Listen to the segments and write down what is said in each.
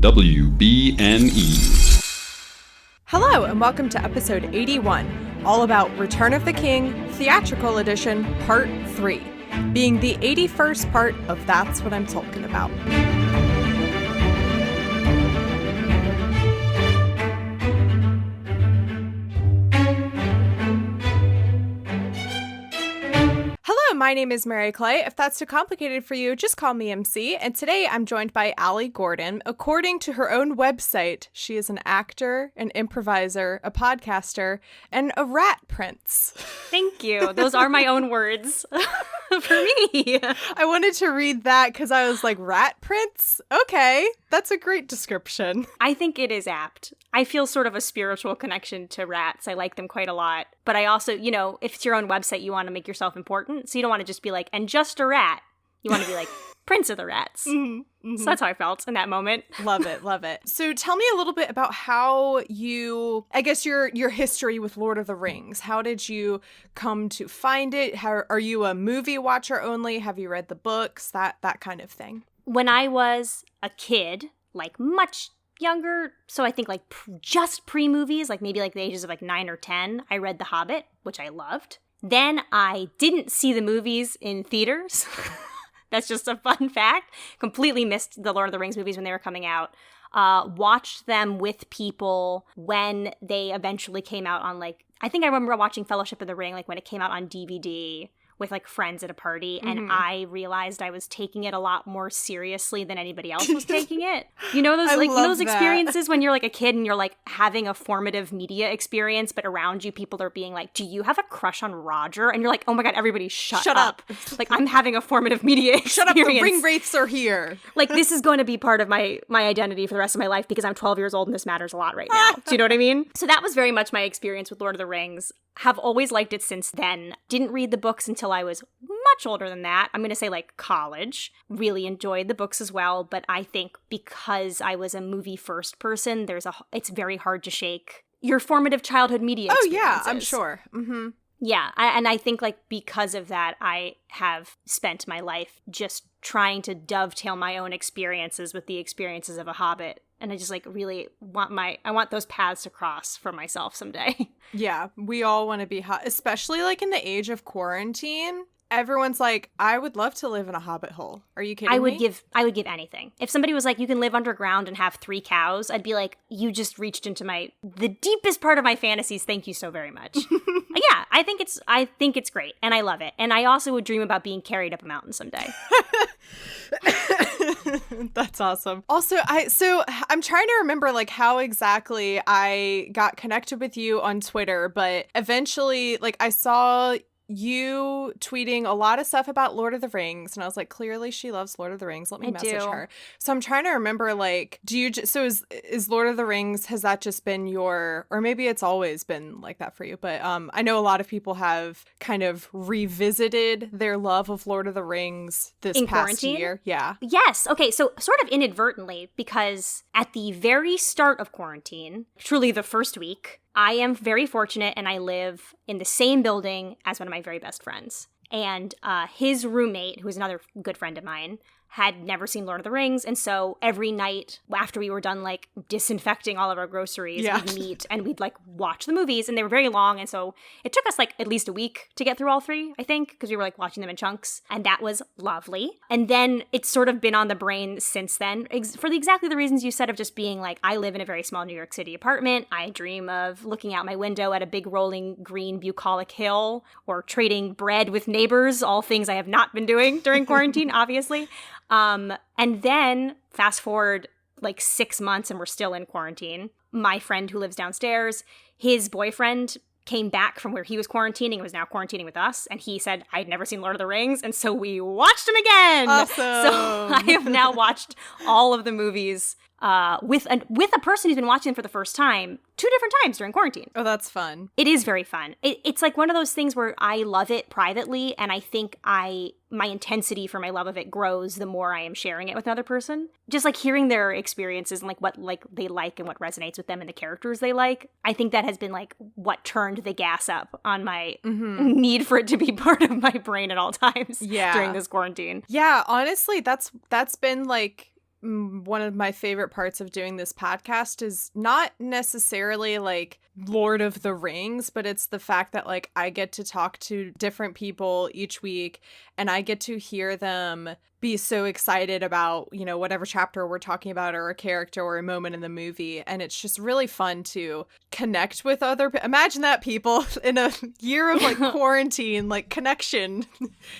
WBNE. Hello, and welcome to episode 81, all about Return of the King, Theatrical Edition, Part 3, being the 81st part of That's What I'm Talking About. Hello, my name is Mary Clay. If that's too complicated for you, just call me MC. And today I'm joined by Allie Gordon. According to her own website, she is an actor, an improviser, a podcaster, and a rat prince. Thank you. Those are my own words for me. I wanted to read that because I was like, rat prince? Okay, that's a great description. I think it is apt. I feel sort of a spiritual connection to rats. I like them quite a lot. But I also, you know, if it's your own website, you want to make yourself important. So you don't want to just be like, and just a rat. You want to be like, Prince of the Rats. So that's how I felt in that moment. Love it, love it. So tell me a little bit about how you, I guess your history with Lord of the Rings. How did you come to find it? How, are you a movie watcher only? Have you read the books? That kind of thing. When I was a kid, like much younger, so I think like just pre-movies, like maybe like the ages of like 9 or 10, I read The Hobbit, which I loved. Then I didn't see the movies in theaters. That's just a fun fact. Completely missed the Lord of the Rings movies when they were coming out. Watched them with people when they eventually came out on like, I think I remember watching Fellowship of the Ring, like when it came out on DVD with like friends at a party, and I realized I was taking it a lot more seriously than anybody else was taking it. You know those like those experiences when you're like a kid and you're like having a formative media experience, but around you people are being like, "Do you have a crush on Roger?" And you're like, "Oh my god, everybody shut up. Like I'm having a formative media experience. Shut up, the ring wraiths are here. Like this is going to be part of my identity for the rest of my life because I'm 12 years old and this matters a lot right now." Do you know what I mean? So that was very much my experience with Lord of the Rings. Have always liked it since then. Didn't read the books until I was much older than that. I'm going to say like college. Really enjoyed the books as well, but I think because I was a movie first person, it's very hard to shake your formative childhood media experiences. Oh yeah, I'm sure. Mm-hmm. Yeah, and I think like because of that, I have spent my life just trying to dovetail my own experiences with the experiences of a Hobbit. And I just like really I want those paths to cross for myself someday. Yeah, we all want to be hot, especially like in the age of quarantine. Everyone's like, I would love to live in a hobbit hole. Are you kidding me? I would give anything. If somebody was like, you can live underground and have 3 cows, I'd be like, you just reached into the deepest part of my fantasies. Thank you so very much. Yeah, I think it's great and I love it. And I also would dream about being carried up a mountain someday. That's awesome. Also, I'm trying to remember like how exactly I got connected with you on Twitter, but eventually like I saw you tweeting a lot of stuff about Lord of the Rings, and I was like, clearly she loves Lord of the Rings. Let me message her. So I'm trying to remember, like, is Lord of the Rings, has that just been or maybe it's always been like that for you, but I know a lot of people have kind of revisited their love of Lord of the Rings this past quarantine? Year. Yeah. Yes. Okay. So sort of inadvertently, because at the very start of quarantine, truly the first week, I am very fortunate and I live in the same building as one of my very best friends. And his roommate, who is another good friend of mine, had never seen Lord of the Rings. And so every night after we were done like disinfecting all of our groceries, we'd meet and we'd like watch the movies, and they were very long. And so it took us like at least a week to get through all 3, I think, because we were like watching them in chunks, and that was lovely. And then it's sort of been on the brain since then for exactly the reasons you said, of just being like, I live in a very small New York City apartment. I dream of looking out my window at a big rolling green bucolic hill or trading bread with neighbors, all things I have not been doing during quarantine, obviously. And then fast forward like 6 months and we're still in quarantine. My friend who lives downstairs, his boyfriend came back from where he was quarantining and was now quarantining with us. And he said, I'd never seen Lord of the Rings. And so we watched them again. Awesome. So I have now watched all of the movies with a person who's been watching them for the first time 2 different times during quarantine. Oh, that's fun. It is very fun. It's like one of those things where I love it privately, and I think my intensity for my love of it grows the more I am sharing it with another person. Just like hearing their experiences and like what like they like and what resonates with them and the characters they like. I think that has been like what turned the gas up on my need for it to be part of my brain at all times during this quarantine. Yeah, honestly, that's been like one of my favorite parts of doing this podcast is not necessarily like Lord of the Rings, but it's the fact that like I get to talk to different people each week and I get to hear them be so excited about, you know, whatever chapter we're talking about or a character or a moment in the movie. And it's just really fun to connect with other imagine that, people, in a year of like quarantine, like connection,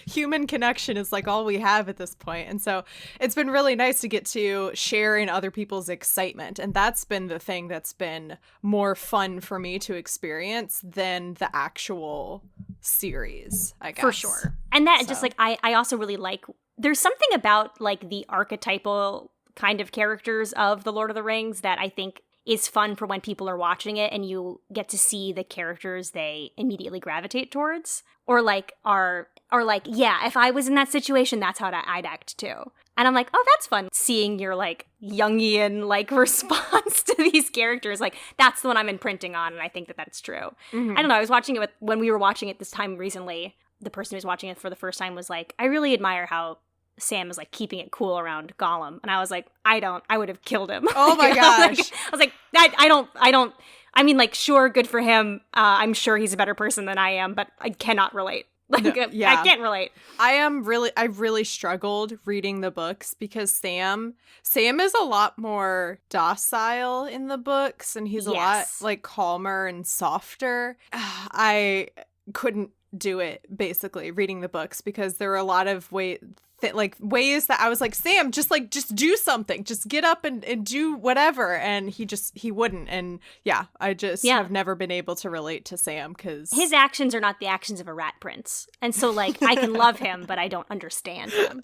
human connection is like all we have at this point. And so it's been really nice to get to share in other people's excitement. And that's been the thing that's been more fun for me to experience than the actual series, I guess. For sure. And that just like, I also really like, there's something about like the archetypal kind of characters of The Lord of the Rings that I think is fun for when people are watching it and you get to see the characters they immediately gravitate towards or like are like, yeah, if I was in that situation, that's how I'd act too. And I'm like, oh, that's fun. Seeing your like Jungian like response to these characters, like that's the one I'm imprinting on. And I think that that's true. Mm-hmm. I don't know. I was watching it when we were watching it this time recently. The person who was watching it for the first time was like, I really admire how Sam is like keeping it cool around Gollum. And I was like, I would have killed him. Oh my gosh. I was like, I don't, I mean, like, sure, good for him. I'm sure he's a better person than I am, but I cannot relate. Like, no, yeah. I can't relate. I really struggled reading the books because Sam is a lot more docile in the books and he's a lot like calmer and softer. I couldn't do it basically reading the books because there were a lot of ways that I was like, Sam, just do something, just get up and do whatever, and he wouldn't. And I have never been able to relate to Sam because his actions are not the actions of a rat prince, and so like I can love him but I don't understand him.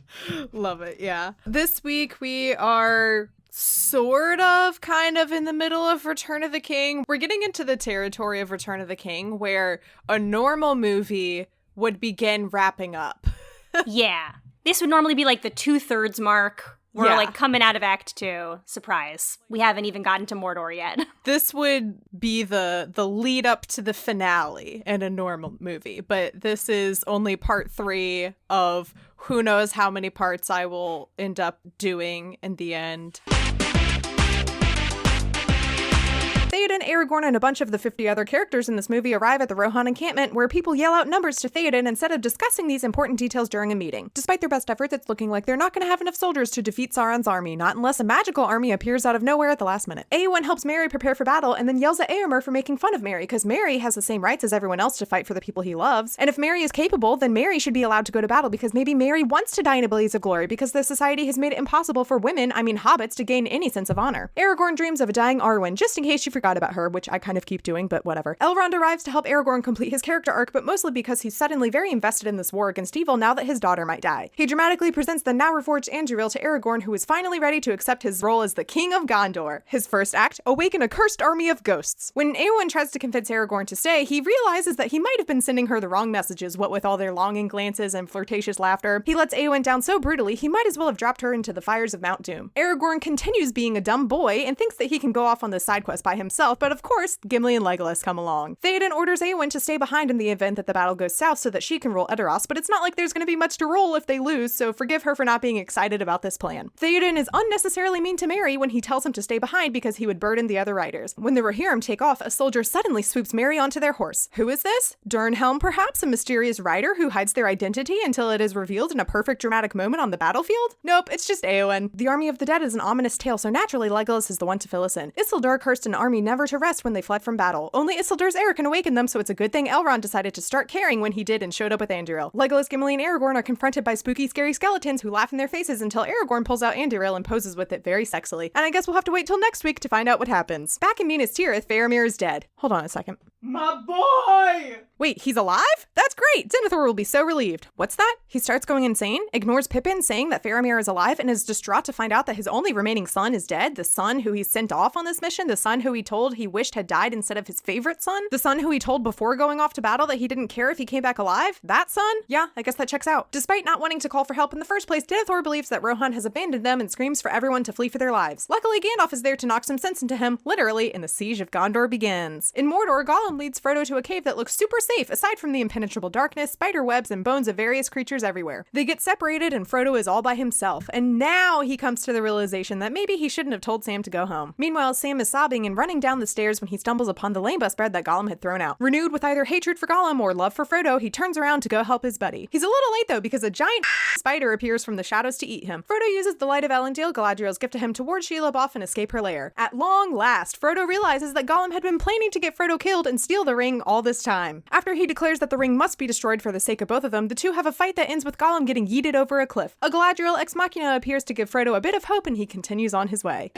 Love it. Yeah, this week we are sort of kind of in the middle of Return of the King. We're getting into the territory of Return of the King where a normal movie would begin wrapping up. Yeah. This would normally be like the 2/3 mark. We're like coming out of Act 2. Surprise. We haven't even gotten to Mordor yet. This would be the lead up to the finale in a normal movie. But this is only part 3 of who knows how many parts I will end up doing in the end. Theoden, Aragorn, and a bunch of the 50 other characters in this movie arrive at the Rohan encampment where people yell out numbers to Theoden instead of discussing these important details during a meeting. Despite their best efforts, it's looking like they're not going to have enough soldiers to defeat Sauron's army, not unless a magical army appears out of nowhere at the last minute. Eowyn helps Merry prepare for battle and then yells at Éomer for making fun of Merry because Merry has the same rights as everyone else to fight for the people he loves. And if Merry is capable, then Merry should be allowed to go to battle because maybe Merry wants to die in a blaze of glory because the society has made it impossible for women, hobbits, to gain any sense of honor. Aragorn dreams of a dying Arwen, just in case you forgot about her, which I kind of keep doing, but whatever. Elrond arrives to help Aragorn complete his character arc, but mostly because he's suddenly very invested in this war against evil now that his daughter might die. He dramatically presents the now reforged Anduril to Aragorn, who is finally ready to accept his role as the King of Gondor. His first act, awaken a cursed army of ghosts. When Eowyn tries to convince Aragorn to stay, he realizes that he might have been sending her the wrong messages, what with all their longing glances and flirtatious laughter. He lets Eowyn down so brutally, he might as well have dropped her into the fires of Mount Doom. Aragorn continues being a dumb boy and thinks that he can go off on this side quest by himself, but of course, Gimli and Legolas come along. Theoden orders Eowyn to stay behind in the event that the battle goes south so that she can roll Edoras, but it's not like there's going to be much to roll if they lose, so forgive her for not being excited about this plan. Theoden is unnecessarily mean to Merry when he tells him to stay behind because he would burden the other riders. When the Rohirrim take off, a soldier suddenly swoops Merry onto their horse. Who is this? Durnhelm, perhaps? A mysterious rider who hides their identity until it is revealed in a perfect dramatic moment on the battlefield? Nope, it's just Eowyn. The Army of the Dead is an ominous tale, so naturally Legolas is the one to fill us in. Isildur cursed an army never to rest when they fled from battle. Only Isildur's heir can awaken them, so it's a good thing Elrond decided to start caring when he did and showed up with Anduril. Legolas, Gimli, and Aragorn are confronted by spooky, scary skeletons who laugh in their faces until Aragorn pulls out Anduril and poses with it very sexily. And I guess we'll have to wait till next week to find out what happens. Back in Minas Tirith, Faramir is dead. Hold on a second. My boy! Wait, he's alive? That's great! Denethor will be so relieved. What's that? He starts going insane, ignores Pippin saying that Faramir is alive, and is distraught to find out that his only remaining son is dead. The son who he sent off on this mission, the son who he told he wished had died instead of his favorite son, the son who he told before going off to battle that he didn't care if he came back alive. That son? Yeah, I guess that checks out. Despite not wanting to call for help in the first place, Denethor believes that Rohan has abandoned them and screams for everyone to flee for their lives. Luckily, Gandalf is there to knock some sense into him, literally, and the siege of Gondor begins. In Mordor, Gollum Gollum leads Frodo to a cave that looks super safe, aside from the impenetrable darkness, spider webs, and bones of various creatures everywhere. They get separated and Frodo is all by himself, and now he comes to the realization that maybe he shouldn't have told Sam to go home. Meanwhile, Sam is sobbing and running down the stairs when he stumbles upon the lame bus bread that Gollum had thrown out. Renewed with either hatred for Gollum or love for Frodo, he turns around to go help his buddy. He's a little late though, because a giant spider appears from the shadows to eat him. Frodo uses the light of Elendil, Galadriel's gift to him, to ward Shelob off and escape her lair. At long last, Frodo realizes that Gollum had been planning to get Frodo killed and steal the ring all this time. After he declares that the ring must be destroyed for the sake of both of them, the two have a fight that ends with Gollum getting yeeted over a cliff. A Galadriel ex machina appears to give Frodo a bit of hope and he continues on his way.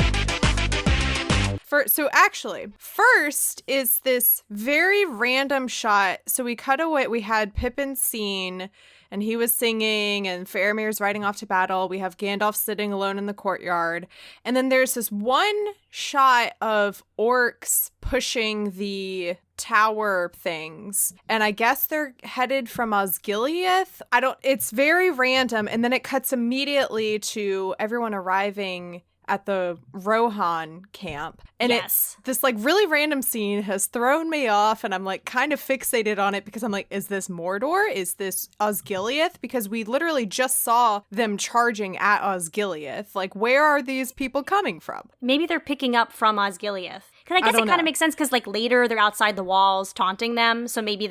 First is this very random shot. So we cut away, we had Pippin's scene, and he was singing, and Faramir's riding off to battle. We have Gandalf sitting alone in the courtyard. And then there's this one shot of orcs pushing the tower things. And I guess they're headed from Osgiliath. It's very random. And then it cuts immediately to everyone arriving at the Rohan camp. And yes. This like really random scene has thrown me off, and I'm like kind of fixated on it because I'm like, is this Mordor? Is this Osgiliath? Because we literally just saw them charging at Osgiliath. Like, where are these people coming from? Maybe they're picking up from Osgiliath. Because I guess it kind of makes sense because like later they're outside the walls taunting them. So maybe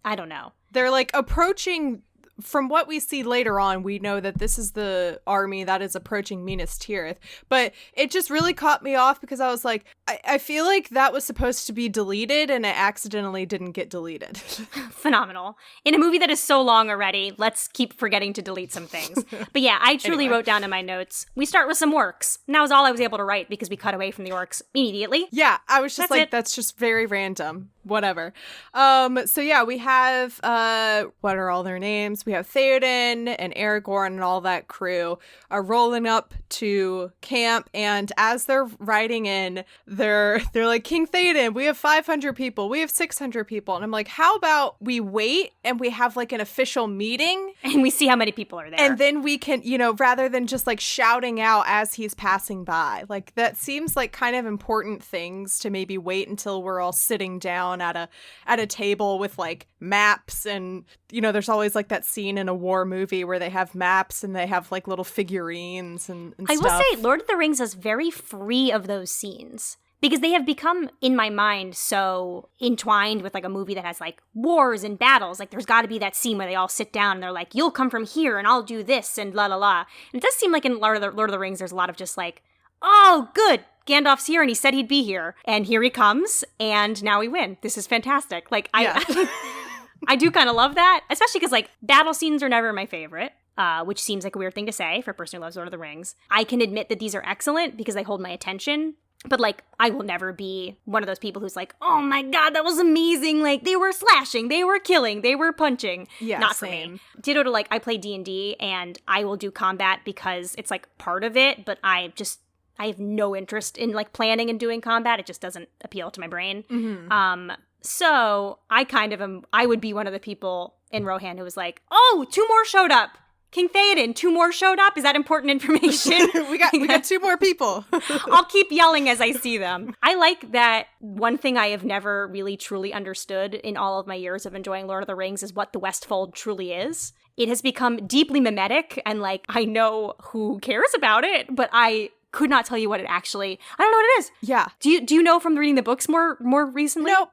I don't know. They're like approaching. From what we see later on, we know that this is the army that is approaching Minas Tirith. But it just really caught me off because I was like, I feel like that was supposed to be deleted and it accidentally didn't get deleted. Phenomenal. In a movie that is so long already, let's keep forgetting to delete some things. But yeah, I truly wrote down in my notes, we start with some orcs. And that was all I was able to write because we cut away from the orcs immediately. Yeah, I was just that's just very random. Whatever. So yeah, we have, what are all their names? We have Theoden and Aragorn and all that crew are rolling up to camp, and as they're riding in, they're like, King Theoden, we have 500 people, we have 600 people, and I'm like, how about we wait and we have like an official meeting and we see how many people are there, and then we can, rather than just like shouting out as he's passing by. Like, that seems like kind of important things to maybe wait until we're all sitting down at a table with like maps, and there's always like that scene in a war movie where they have maps and they have like little figurines and I stuff. will say Lord of the Rings is very free of those scenes because they have become in my mind so entwined with like a movie that has like wars and battles. Like there's got to be that scene where they all sit down and they're like, you'll come from here and I'll do this and la la la. And it does seem like in Lord of the Rings there's a lot of just like, oh good, Gandalf's here and he said he'd be here. And here he comes and now we win. This is fantastic. Like, I do kind of love that, especially because like battle scenes are never my favorite, which seems like a weird thing to say for a person who loves Lord of the Rings. I can admit that these are excellent because they hold my attention. But, like, I will never be one of those people who's like, oh my god, that was amazing. Like, they were slashing, they were killing, they were punching. Yeah, not same. for me. Ditto to, like, I play D&D, and I will do combat because it's, like, part of it. But I have no interest in, like, planning and doing combat. It just doesn't appeal to my brain. Mm-hmm. So, I would be one of the people in Rohan who was like, oh, 2 more showed up. King Theoden, 2 more showed up. Is that important information? we got 2 more people. I'll keep yelling as I see them. I like that one thing I have never really truly understood in all of my years of enjoying Lord of the Rings is what the Westfold truly is. It has become deeply mimetic, and like I know who cares about it, but I could not tell you what it actually. I don't know what it is. Yeah. Do you know from reading the books more recently? Nope.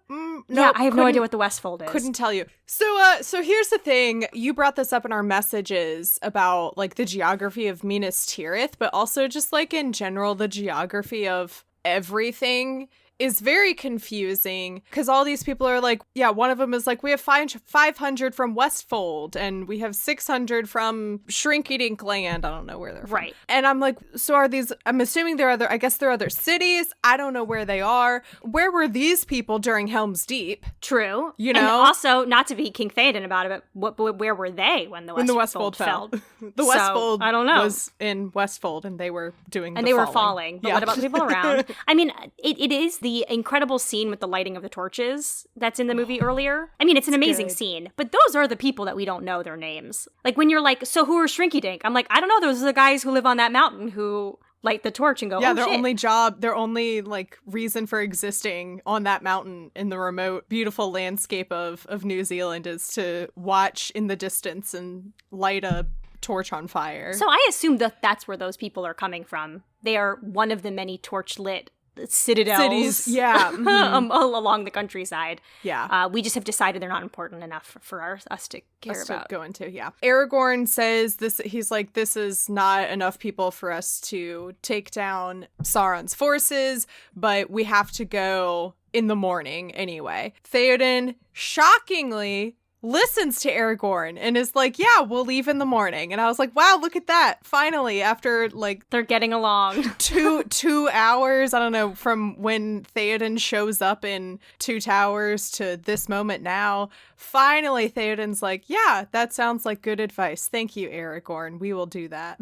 Yeah, I have no idea what the Westfold is. Couldn't tell you. So here's the thing. You brought this up in our messages about like the geography of Minas Tirith, but also just like in general the geography of everything is very confusing because all these people are like, yeah, one of them is like, we have 500 from Westfold and we have 600 from Shrinky Dink Land. I don't know where they're from. Right. And I'm like, so are these, I'm assuming they're other cities. I don't know where they are. Where were these people during Helm's Deep? True. You know? And also, not to be King Theoden about it, but where were they when the Westfold fell? The Westfold I don't know. was in Westfold and they were doing and they were falling. But what about the people around? I mean, it is the incredible scene with the lighting of the torches that's in the movie earlier. I mean, it's an amazing scene, but those are the people that we don't know their names. Like when you're like, so who are Shrinky Dink? I'm like, I don't know. Those are the guys who live on that mountain who light the torch and go, yeah, oh, shit. their only like reason for existing on that mountain in the remote, beautiful landscape of New Zealand is to watch in the distance and light a torch on fire. So I assume that that's where those people are coming from. They are one of the many torch-lit citadels, cities, yeah, along the countryside. Yeah, we just have decided they're not important enough for us to care about. To go into, yeah. Aragorn says this. He's like, this is not enough people for us to take down Sauron's forces, but we have to go in the morning anyway. Theoden shockingly listens to Aragorn and is like, yeah, we'll leave in the morning. And I was like, wow, look at that. Finally, after like they're getting along. two hours, I don't know, from when Theoden shows up in Two Towers to this moment now, finally Theoden's like, yeah, that sounds like good advice. Thank you, Aragorn. We will do that.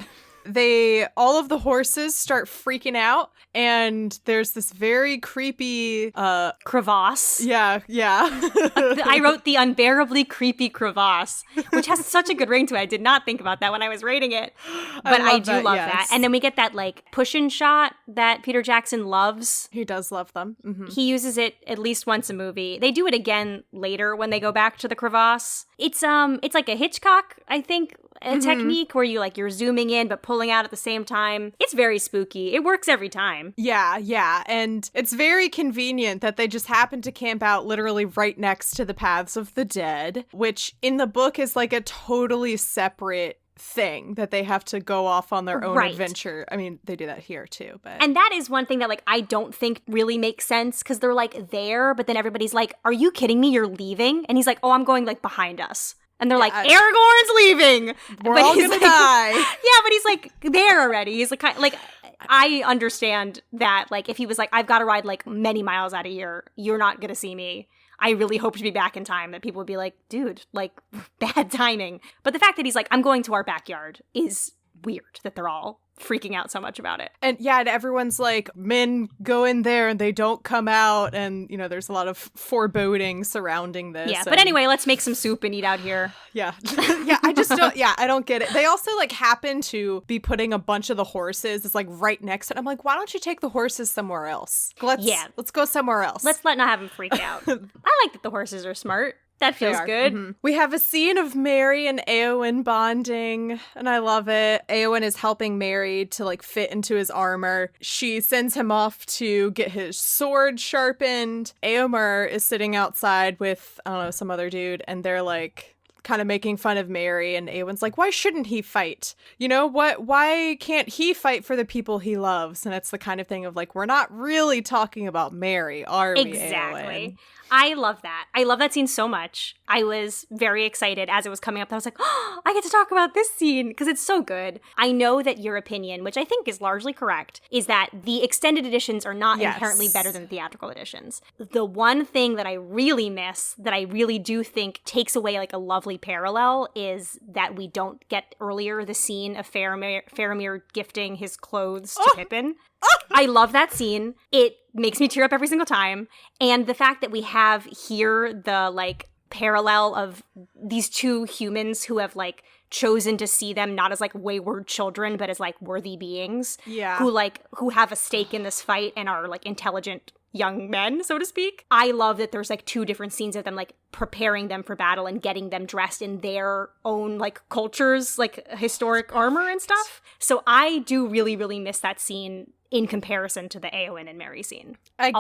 All of the horses start freaking out, and there's this very creepy crevasse. Yeah. I wrote the unbearably creepy crevasse, which has such a good ring to it. I did not think about that when I was rating it, but I do love that. And then we get that like push-in shot that Peter Jackson loves. He does love them. Mm-hmm. He uses it at least once a movie. They do it again later when they go back to the crevasse. It's like a Hitchcock, I think, technique where you're zooming in but pulling out at the same time. It's very spooky. It works every time. Yeah. And it's very convenient that they just happen to camp out literally right next to the Paths of the Dead, which in the book is like a totally separate thing that they have to go off on their own adventure. I mean, they do that here too, but... And that is one thing that, like, I don't think really makes sense, because they're, like, there, but then everybody's like, are you kidding me? You're leaving? And he's like, oh, I'm going, like, behind us. And they're like, Aragorn's leaving! We're all gonna die! Yeah, but he's, like, there already. He's, like, I understand that, like, if he was like, I've got to ride, like, many miles out of here, you're not gonna see me. I really hope to be back in time, that people would be like, dude, like, bad timing. But the fact that he's like, I'm going to our backyard is weird, that they're all freaking out so much about it. And everyone's like, men go in there and they don't come out, and there's a lot of foreboding surrounding this. But anyway, let's make some soup and eat out here. Yeah. I don't get it. They also like happen to be putting a bunch of the horses, it's like right next to it. I'm like, why don't you take the horses somewhere else? Let's go somewhere else. Let's not have them freak out. I like that the horses are smart. That feels good. Mm-hmm. We have a scene of Merry and Éowyn bonding, and I love it. Éowyn is helping Merry to like fit into his armor. She sends him off to get his sword sharpened. Éomer is sitting outside with, I don't know, some other dude, and they're like kind of making fun of Merry, and Éowyn's like, why shouldn't he fight? Why can't he fight for the people he loves? And it's the kind of thing of like, we're not really talking about Merry, are we, Exactly. Éowyn? I love that. I love that scene so much. I was very excited as it was coming up. I was like, oh, I get to talk about this scene because it's so good. I know that your opinion, which I think is largely correct, is that the extended editions are not inherently better than the theatrical editions. The one thing that I really miss, that I really do think takes away like a lovely parallel, is that we don't get earlier the scene of Faramir gifting his clothes to Pippin. I love that scene. It makes me tear up every single time. And the fact that we have here the like parallel of these two humans who have like chosen to see them not as like wayward children, but as like worthy beings. Yeah. Who have a stake in this fight and are like intelligent young men, so to speak. I love that there's like two different scenes of them like preparing them for battle and getting them dressed in their own like cultures, like historic armor and stuff. So I do really, really miss that scene in comparison to the Éowyn and Merry scene. I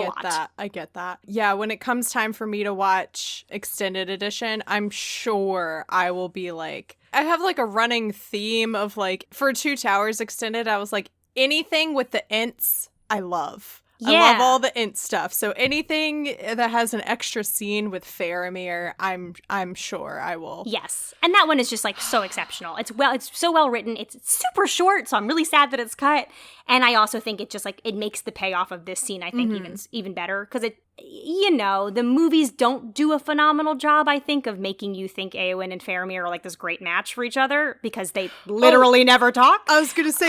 get that. Yeah, when it comes time for me to watch extended edition, I'm sure I will be like, I have like a running theme of like, for Two Towers extended, I was like, anything with the Ents, I love. Yeah. I love all the Ent stuff. So anything that has an extra scene with Faramir, I'm sure I will. Yes. And that one is just like so exceptional. It's so well written. It's super short, so I'm really sad that it's cut. And I also think it just like, it makes the payoff of this scene, I think, even better. Because it, the movies don't do a phenomenal job, I think, of making you think Éowyn and Faramir are like this great match for each other, because they literally never talk. I was going to say,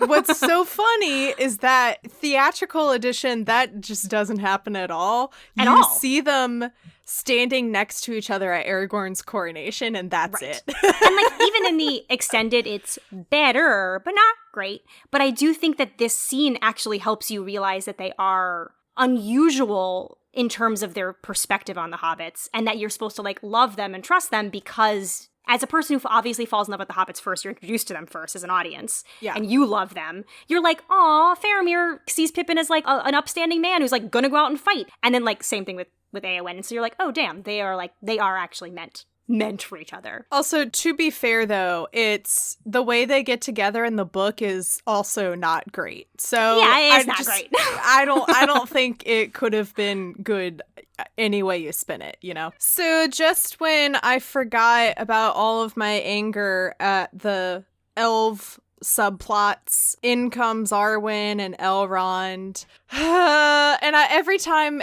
what's so funny is that theatrical edition, that just doesn't happen at all. You see them standing next to each other at Aragorn's coronation, and that's it. And like even in the extended, it's better, but not great. But I do think that this scene actually helps you realize that they are unusual in terms of their perspective on the hobbits, and that you're supposed to like love them and trust them because as a person who obviously falls in love with the hobbits first, you're introduced to them first as an audience, and you love them. You're like, aw, Faramir sees Pippin as like an upstanding man who's like gonna go out and fight. And then like same thing with Eowyn. And so you're like, oh damn, they are actually meant for each other. Also, to be fair though, it's the way they get together in the book is also not great. So yeah, it's not great. I don't think it could have been good any way you spin it, you know? So just when I forgot about all of my anger at the elf subplots, in comes Arwen and Elrond. And every time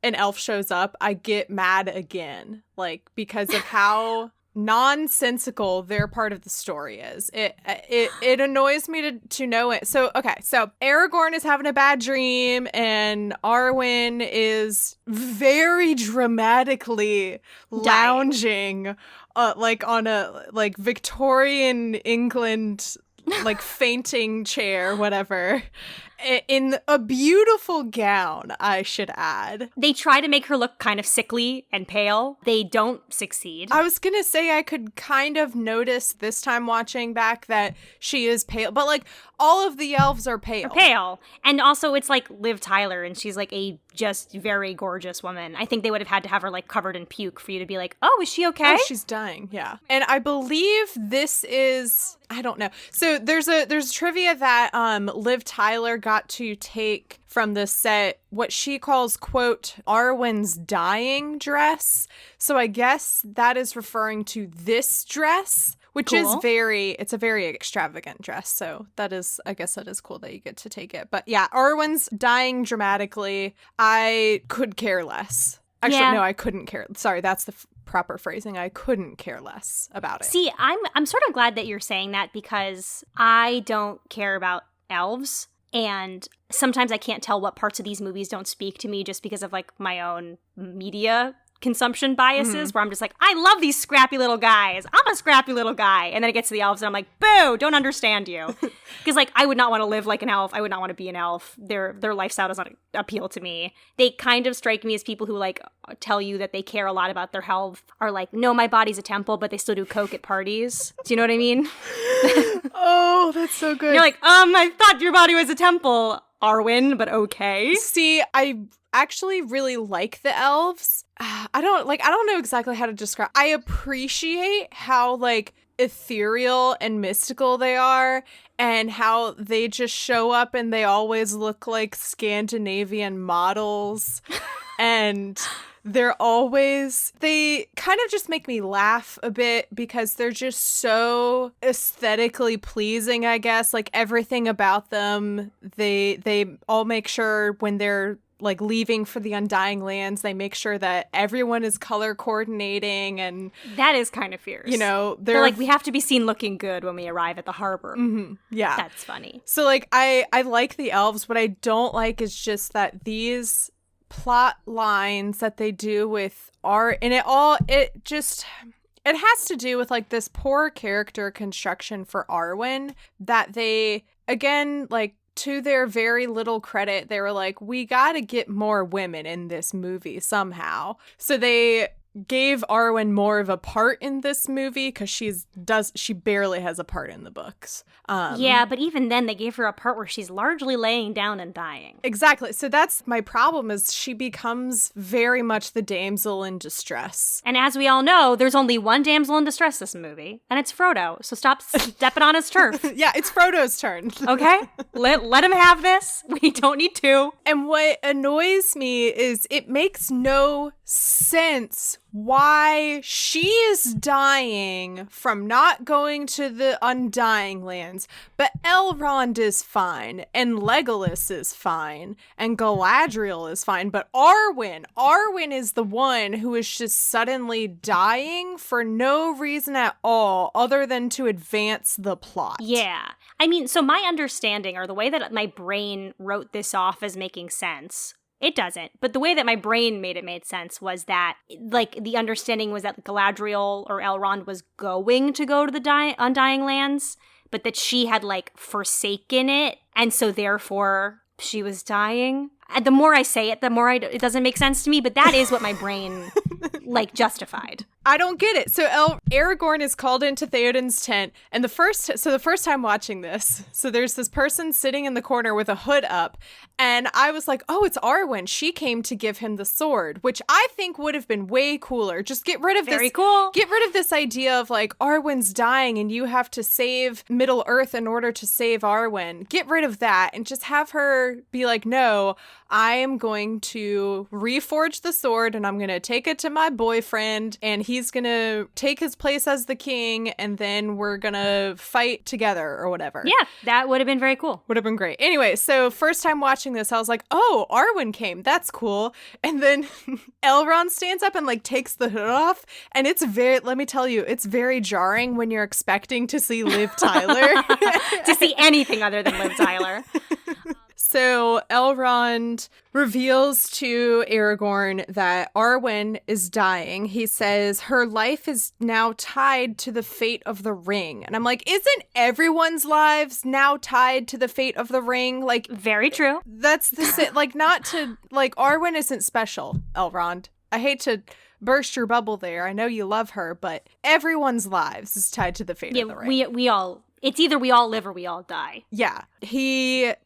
an elf shows up, I get mad again, like, because of how nonsensical their part of the story is. It annoys me to know it. So Aragorn is having a bad dream, and Arwen is very dramatically lounging like on a like Victorian England like fainting chair, whatever, in a beautiful gown, I should add. They try to make her look kind of sickly and pale. They don't succeed. I was gonna say I could kind of notice this time watching back that she is pale, but like all of the elves are pale. And also it's like Liv Tyler, and she's like a just very gorgeous woman. I think they would have had to have her like covered in puke for you to be like, oh, is she okay? Oh, she's dying, yeah. And I believe this is, I don't know. So there's trivia that Liv Tyler got to take from the set what she calls, quote, Arwen's dying dress. So I guess that is referring to this dress, which cool. is it's a very extravagant dress. So I guess that is cool that you get to take it. But yeah, Arwen's dying dramatically. I could care less. Actually, no, I couldn't care. Sorry, that's the proper phrasing. I couldn't care less about it. See, I'm sort of glad that you're saying that, because I don't care about elves. And sometimes I can't tell what parts of these movies don't speak to me just because of like my own media consumption biases, where I'm just like, I love these scrappy little guys. I'm a scrappy little guy. And then it gets to the elves and I'm like, boo, don't understand you. Because like, I would not want to live like an elf. I would not want to be an elf. Their lifestyle does not appeal to me. They kind of strike me as people who like tell you that they care a lot about their health, are like, no, my body's a temple, but they still do coke at parties. Do you know what I mean? Oh, that's so good. You're like, I thought your body was a temple, Arwen, but okay. See, I actually really like the elves. I don't know exactly how to describe. I appreciate how like ethereal and mystical they are, and how they just show up and they always look like Scandinavian models. And they kind of just make me laugh a bit because they're just so aesthetically pleasing, I guess. Like everything about them, they all make sure when they're like leaving for the Undying Lands, they make sure that everyone is color coordinating, and that is kind of fierce. You know, they're like, we have to be seen looking good when we arrive at the harbor. Mm-hmm. Yeah, that's funny. So like, I like the elves. What I don't like is just that these plot lines that they do with art, and it has to do with like this poor character construction for Arwen, that they, again, like, to their very little credit, they were like, we gotta get more women in this movie somehow. So they gave Arwen more of a part in this movie, because she barely has a part in the books. Yeah, but even then they gave her a part where she's largely laying down and dying. Exactly. So that's my problem, is she becomes very much the damsel in distress. And as we all know, there's only one damsel in distress this movie, and it's Frodo. So stop stepping on his turf. Yeah, it's Frodo's turn. Okay? Let him have this. We don't need to. And what annoys me is it makes no sense why she is dying from not going to the Undying Lands, but Elrond is fine, and Legolas is fine, and Galadriel is fine, but Arwen is the one who is just suddenly dying for no reason at all other than to advance the plot. Yeah. I mean, so my understanding, or the way that my brain wrote this off as making sense, It doesn't. But the way that my brain made sense was that, like, the understanding was that Galadriel or Elrond was going to go to the Undying Lands, but that she had, like, forsaken it, and so therefore she was dying. And the more I say it, the more it doesn't make sense to me, but that is what my brain, like, justified. I don't get it. So Aragorn is called into Theoden's tent, and the first time watching this, so there's this person sitting in the corner with a hood up, and I was like, oh, it's Arwen. She came to give him the sword, which I think would have been way cooler. Just get rid of Very cool. Get rid of this idea of like Arwen's dying and you have to save Middle Earth in order to save Arwen. Get rid of that and just have her be like, no, I am going to reforge the sword and I'm going to take it to my boyfriend and he's going to take his place as the king and then we're going to fight together or whatever. Yeah, that would have been very cool. Would have been great. Anyway, so first time watching this, I was like, oh, Arwen came. That's cool. And then Elrond stands up and like takes the hood off. And it's let me tell you, it's very jarring when you're expecting to see Liv Tyler. To see anything other than Liv Tyler. So Elrond reveals to Aragorn that Arwen is dying. He says her life is now tied to the fate of the ring. And I'm like, isn't everyone's lives now tied to the fate of the ring? Like, very true. That's like, not to, like, Arwen isn't special, Elrond. I hate to burst your bubble there. I know you love her, but everyone's lives is tied to the fate of the ring. We all, it's either we all live or we all die. Yeah. It's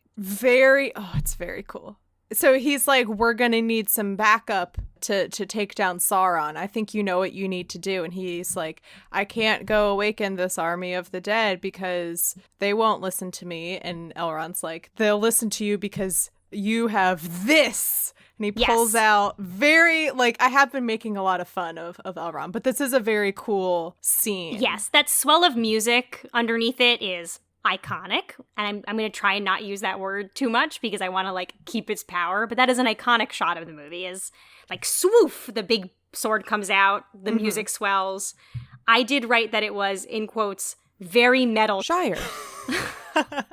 very cool. So he's like, we're gonna need some backup to take down Sauron. I think you know what you need to do. And he's like, I can't go awaken this army of the dead because they won't listen to me. And Elrond's like, they'll listen to you because you have this. And he pulls out I have been making a lot of fun of Elrond, but this is a very cool scene. Yes, that swell of music underneath it is iconic, and I'm going to try and not use that word too much because I want to like keep its power, but that is an iconic shot of the movie is like swoof, the big sword comes out, the music swells. I did write that it was, in quotes, very metal. Shire. And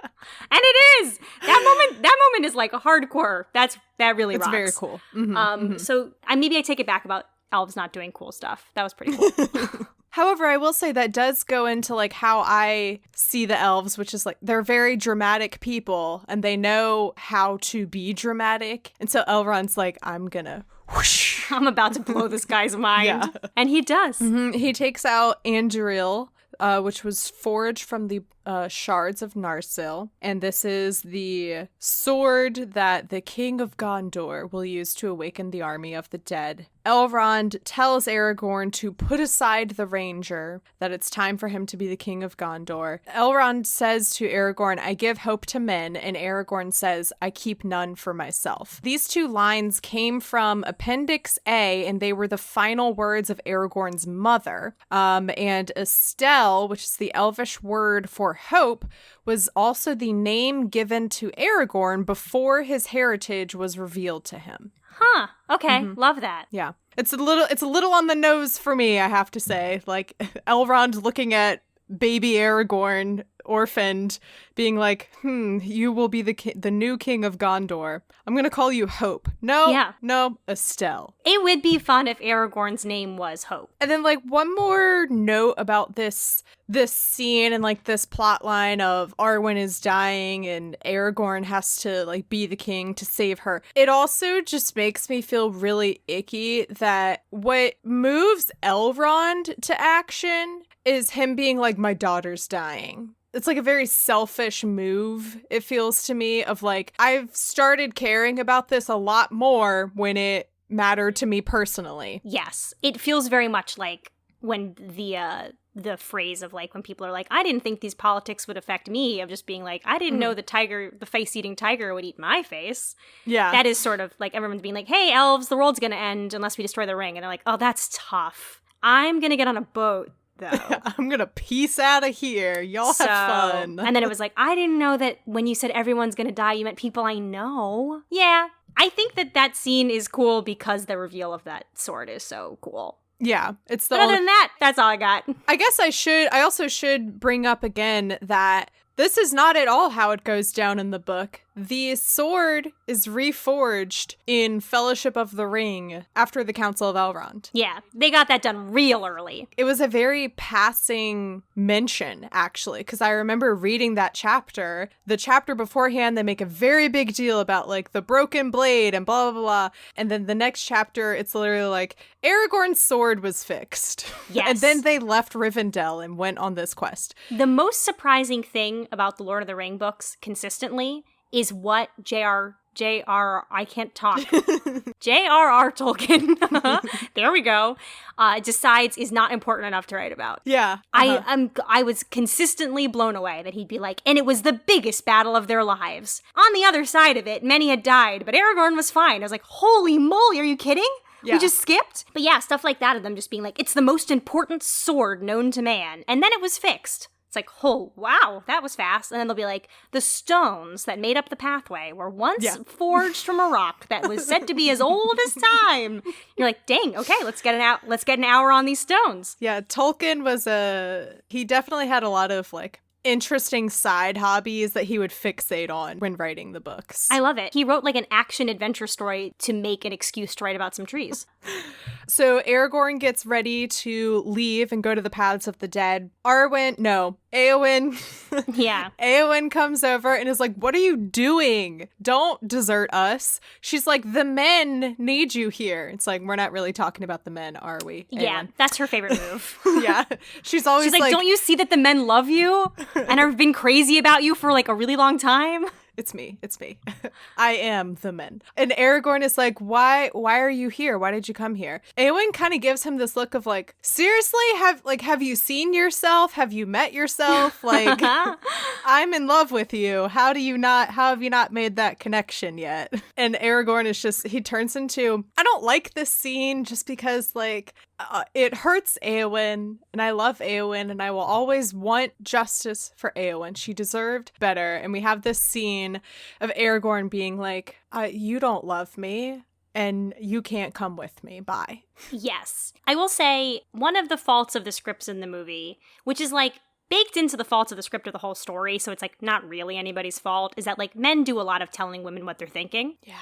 it is! That moment is like a hardcore. That really rocks. It's very cool. Mm-hmm, So maybe I take it back about elves not doing cool stuff. That was pretty cool. However, I will say that does go into like how I see the elves, which is like they're very dramatic people and they know how to be dramatic. And so Elrond's like, I'm gonna whoosh. I'm about to blow this guy's mind. Yeah. And he does. Mm-hmm. He takes out Anduril, which was forged from the shards of Narsil. And this is the sword that the King of Gondor will use to awaken the army of the dead. Elrond tells Aragorn to put aside the ranger, that it's time for him to be the King of Gondor. Elrond says to Aragorn, I give hope to men, and Aragorn says, I keep none for myself. These two lines came from Appendix A, and they were the final words of Aragorn's mother. And Estelle, which is the Elvish word for hope, was also the name given to Aragorn before his heritage was revealed to him. Huh. Okay. Love that. Yeah. It's a little on the nose for me, I have to say. Like Elrond looking at baby Aragorn, orphaned, being like, you will be the new king of Gondor. I'm going to call you Hope. No, Estelle. It would be fun if Aragorn's name was Hope. And then like one more note about this scene and like this plot line of Arwen is dying and Aragorn has to like be the king to save her. It also just makes me feel really icky that what moves Elrond to action is him being like, my daughter's dying. It's like a very selfish move, it feels to me, of like, I've started caring about this a lot more when it mattered to me personally. Yes. It feels very much like when the phrase of like when people are like, I didn't think these politics would affect me, of just being like, I didn't know the face-eating tiger would eat my face. Yeah. That is sort of like everyone's being like, hey, elves, the world's gonna end unless we destroy the ring. And they're like, oh, that's tough. I'm gonna get on a boat, though. I'm gonna peace out of here. Y'all have fun. And then it was like, I didn't know that when you said everyone's gonna die, you meant people I know. Yeah. I think that scene is cool because the reveal of that sword is so cool. Yeah, it's the. But other than that, that's all I got. I guess I also should bring up again that this is not at all how it goes down in the book. The sword is reforged in Fellowship of the Ring after the Council of Elrond. Yeah, they got that done real early. It was a very passing mention, actually, because I remember reading that chapter. The chapter beforehand, they make a very big deal about, like, the broken blade and blah, blah, blah. And then the next chapter, it's literally like, Aragorn's sword was fixed. Yes. And then they left Rivendell and went on this quest. The most surprising thing about the Lord of the Ring books consistently is what I can't talk. J.R.R. Tolkien, there we go, decides is not important enough to write about. Yeah. I was consistently blown away that he'd be like, and it was the biggest battle of their lives. On the other side of it, many had died, but Aragorn was fine. I was like, holy moly, are you kidding? Yeah. We just skipped? But yeah, stuff like that of them just being like, it's the most important sword known to man. And then it was fixed. It's like, oh, wow, that was fast. And then they'll be like, the stones that made up the pathway were once forged from a rock that was said to be as old as time. You're like, dang, okay, let's get an hour on these stones. Yeah, Tolkien he definitely had a lot of, like, interesting side hobbies that he would fixate on when writing the books. I love it. He wrote like an action adventure story to make an excuse to write about some trees. So Aragorn gets ready to leave and go to the paths of the dead. Éowyn. Yeah. Éowyn comes over and is like, what are you doing? Don't desert us. She's like, the men need you here. It's like, we're not really talking about the men, are we? Éowyn? Yeah, that's her favorite move. Yeah. She's always like, don't you see that the men love you and have been crazy about you for like a really long time? It's me. I am the men. And Aragorn is like, why are you here? Why did you come here? Éowyn kind of gives him this look of like, seriously? Have you seen yourself? Have you met yourself? Like, I'm in love with you. How have you not made that connection yet? And Aragorn is he turns into, I don't like this scene just because like, it hurts Éowyn, and I love Éowyn, and I will always want justice for Éowyn. She deserved better. And we have this scene of Aragorn being like, you don't love me, and you can't come with me. Bye. Yes. I will say, one of the faults of the scripts in the movie, which is like baked into the faults of the script of the whole story, so it's like not really anybody's fault, is that like men do a lot of telling women what they're thinking. Yeah.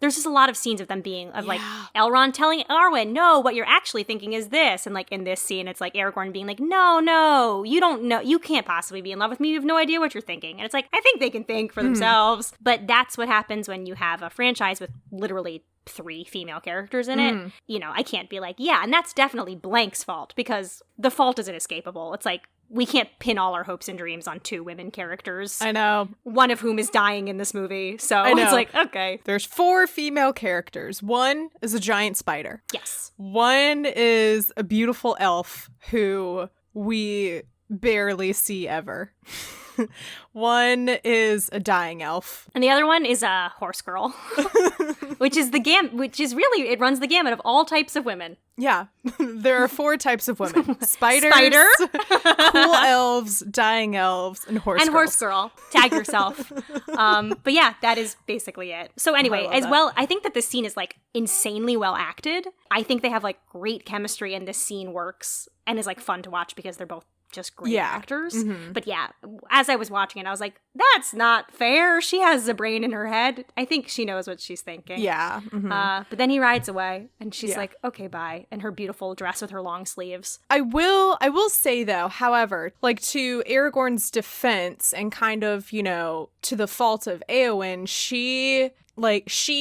There's just a lot of scenes of them being, like, Elrond telling Arwen, no, what you're actually thinking is this. And, like, in this scene, it's like Aragorn being like, no, you don't know, you can't possibly be in love with me, you have no idea what you're thinking. And it's like, I think they can think for themselves. But that's what happens when you have a franchise with literally 3 female characters in it. You know, I can't be like, yeah, and that's definitely Blank's fault, because the fault is inescapable. It's like, we can't pin all our hopes and dreams on 2 women characters. I know. One of whom is dying in this movie. So it's like, okay. There's 4 female characters. One is a giant spider. Yes. One is a beautiful elf who we barely see ever. One is a dying elf. And the other one is a horse girl. which is really, it runs the gamut of all types of women. Yeah. There are 4 types of women. Spiders, cool elves, dying elves, and horse girls. And horse girl. Tag yourself. But yeah, that is basically it. So anyway, I think that this scene is like insanely well acted. I think they have like great chemistry, and this scene works and is like fun to watch because they're both just great actors. But yeah, as I was watching it, I was like, that's not fair. She has a brain in her head. I think she knows what she's thinking. Yeah. But then he rides away and she's like, okay, bye. And her beautiful dress with her long sleeves. I will say though, however, like to Aragorn's defense and kind of, you know, to the fault of Éowyn, she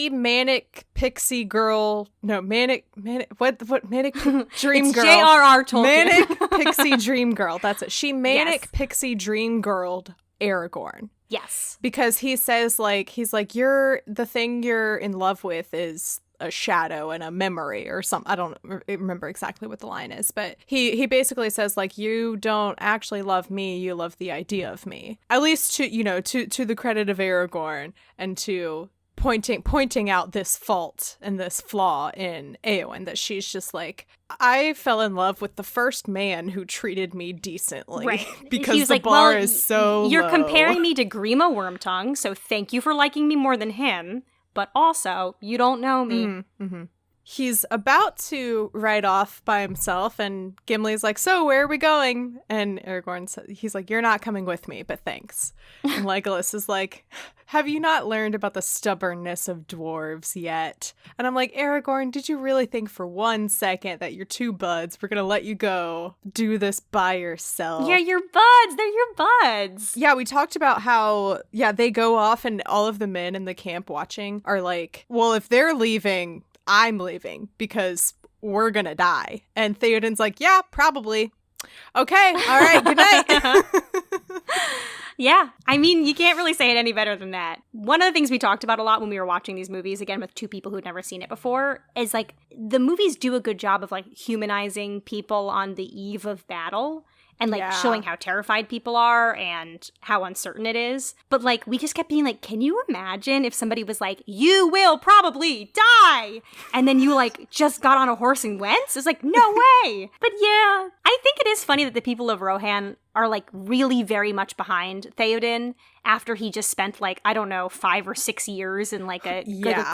manic pixie girl, manic dream it's girl. J.R.R. Tolkien. Manic pixie dream girl. That's it. She manic pixie dream girled Aragorn. Yes. Because he says he's like, the thing you're in love with is a shadow and a memory or something. I don't remember exactly what the line is, but he basically says like, you don't actually love me, you love the idea of me. At least to the credit of Aragorn and to pointing out this fault and this flaw in Éowyn, that she's just like, I fell in love with the first man who treated me decently, right? Because the bar is so you're low. Comparing me to Grima Wormtongue, so thank you for liking me more than him, but also you don't know me. he's about to ride off by himself, and Gimli's like, so where are we going? And Aragorn says, he's like, you're not coming with me, but thanks. And Legolas is like, have you not learned about the stubbornness of dwarves yet? And I'm like, Aragorn, did you really think for 1 second that your two buds were gonna let you go do this by yourself? Yeah, your buds. They're your buds. Yeah, we talked about how, they go off and all of the men in the camp watching are like, well, if they're leaving, I'm leaving because we're gonna die. And Theoden's like, yeah, probably. Okay, all right, good night. Yeah, I mean, you can't really say it any better than that. One of the things we talked about a lot when we were watching these movies, again, with two people who'd never seen it before, is like the movies do a good job of like humanizing people on the eve of battle. And, like, showing how terrified people are and how uncertain it is. But, like, we just kept being like, can you imagine if somebody was like, you will probably die? And then you, like, just got on a horse and went? It's like, no way. But, yeah, I think it is funny that the people of Rohan are, like, really very much behind Theoden after he just spent, like, I don't know, 5 or 6 years in, like a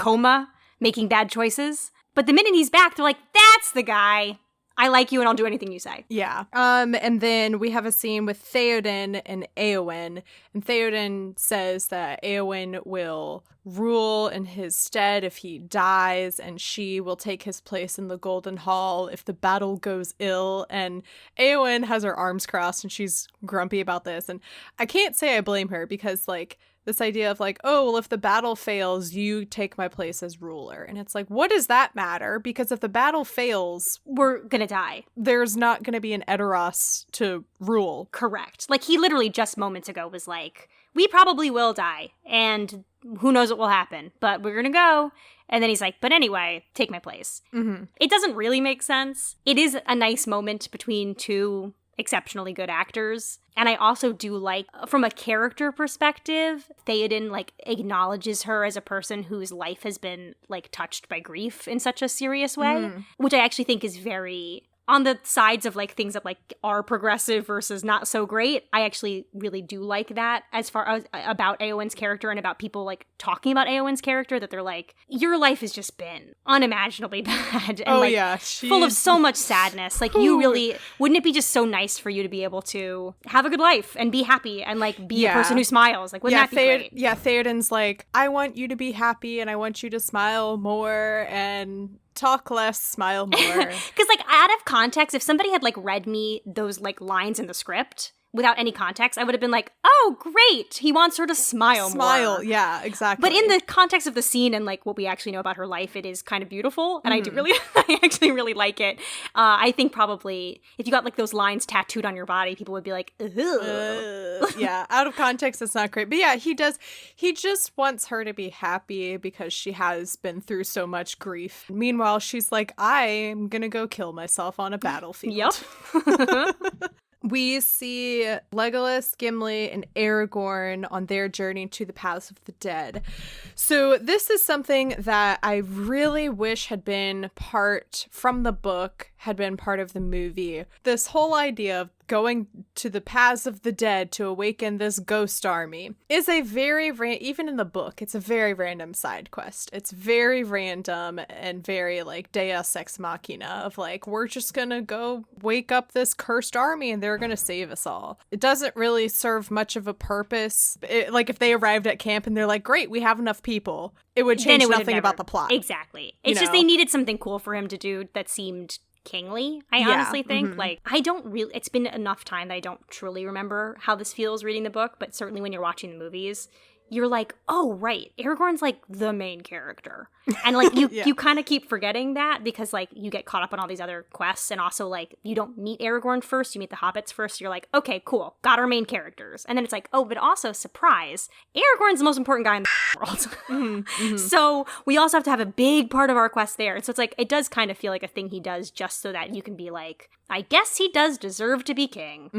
coma making bad choices. But the minute he's back, they're like, that's the guy. I like you and I'll do anything you say. Yeah. And then we have a scene with Theoden and Eowyn. And Theoden says that Eowyn will rule in his stead if he dies, and she will take his place in the Golden Hall if the battle goes ill. And Eowyn has her arms crossed and she's grumpy about this. And I can't say I blame her because, like, this idea of like, oh, well, if the battle fails, you take my place as ruler. And it's like, what does that matter? Because if the battle fails, we're gonna die. There's not gonna be an Edoras to rule. Correct. Like, he literally just moments ago was like, we probably will die, and who knows what will happen, but we're gonna go. And then he's like, but anyway, take my place. Mm-hmm. It doesn't really make sense. It is a nice moment between two exceptionally good actors. And I also do like, from a character perspective, Theoden, like, acknowledges her as a person whose life has been, like, touched by grief in such a serious way, which I actually think is very on the sides of, like, things that, like, are progressive versus not so great. I actually really do like that as far as about Eowyn's character and about people, like, talking about Eowyn's character, that they're like, your life has just been unimaginably bad and full of so much sadness. Like, you really, wouldn't it be just so nice for you to be able to have a good life and be happy and, like, be a person who smiles? Like, wouldn't that be great? Yeah, Theoden's like, I want you to be happy and I want you to smile more and talk less, smile more. Because, like, out of context, if somebody had, like, read me those, like, lines in the script without any context, I would have been like, oh, great, he wants her to smile more. Yeah, exactly. But in the context of the scene and, like, what we actually know about her life, it is kind of beautiful, and I do really, I actually really like it. I think probably if you got, like, those lines tattooed on your body, people would be like, yeah, out of context, it's not great. But yeah, he just wants her to be happy because she has been through so much grief. Meanwhile, she's like, I'm gonna go kill myself on a battlefield. Yep. We see Legolas, Gimli, and Aragorn on their journey to the Paths of the Dead. So this is something that I really wish had been part from the book, had been part of the movie. This whole idea of going to the Paths of the Dead to awaken this ghost army is a very, even in the book, it's a very random side quest. It's very random and very, like, Deus Ex Machina of, like, we're just gonna go wake up this cursed army and they're gonna save us all. It doesn't really serve much of a purpose. Like, if they arrived at camp and they're like, great, we have enough people, it would change nothing about the plot. Exactly. It's just they needed something cool for him to do that seemed kingly, I honestly think. Like, I don't really, it's been enough time that I don't truly remember how this feels reading the book, but certainly when you're watching the movies, you're like, oh, right, Aragorn's, like, the main character. And, like, you kind of keep forgetting that because, like, you get caught up on all these other quests, and also, like, you don't meet Aragorn first, you meet the hobbits first, so you're like, okay, cool, got our main characters. And then it's like, oh, but also, surprise, Aragorn's the most important guy in the world. So we also have to have a big part of our quest there. And so it's like, it does kind of feel like a thing he does just so that you can be like, I guess he does deserve to be king.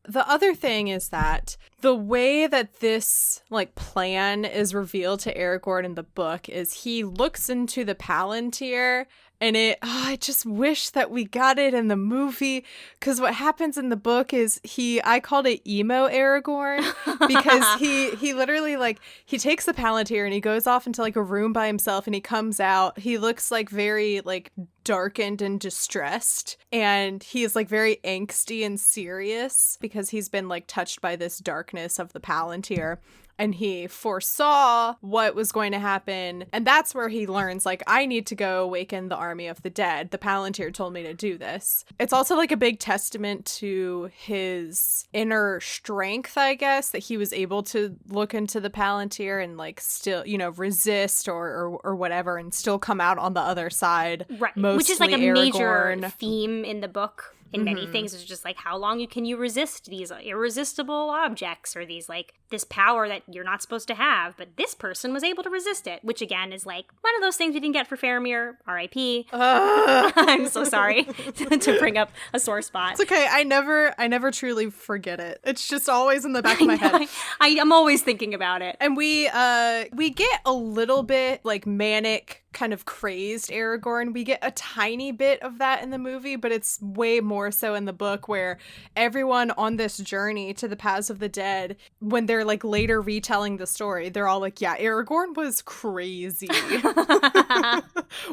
The other thing is that the way that this, like, plan is revealed to Aragorn in the book is he looks into the Palantir And I just wish that we got it in the movie, because what happens in the book is I called it emo Aragorn, because he literally, like, he takes the Palantir and he goes off into like a room by himself, and he comes out. He looks like very like darkened and distressed, and he is like very angsty and serious because he's been like touched by this darkness of the Palantir. And he foresaw what was going to happen. And that's where he learns, like, I need to go awaken the army of the dead. The Palantir told me to do this. It's also like a big testament to his inner strength, I guess, that he was able to look into the Palantir and like still, you know, resist or whatever, and still come out on the other side. Right. Mostly Which is like a Aragorn. major theme in the book. In many things, it's just like, how long can you resist these irresistible objects, or these like this power that you're not supposed to have, but this person was able to resist it, which again is like one of those things we didn't get for Faramir, R.I.P. I'm so sorry to bring up a sore spot. It's okay. I never truly forget it. It's just always in the back of my head. I'm always thinking about it. And we get a little bit like manic, kind of crazed Aragorn. We get a tiny bit of that in the movie, but it's way more so in the book, where everyone on this journey to the Paths of the Dead, when they're like later retelling the story, they're all like, yeah, Aragorn was crazy.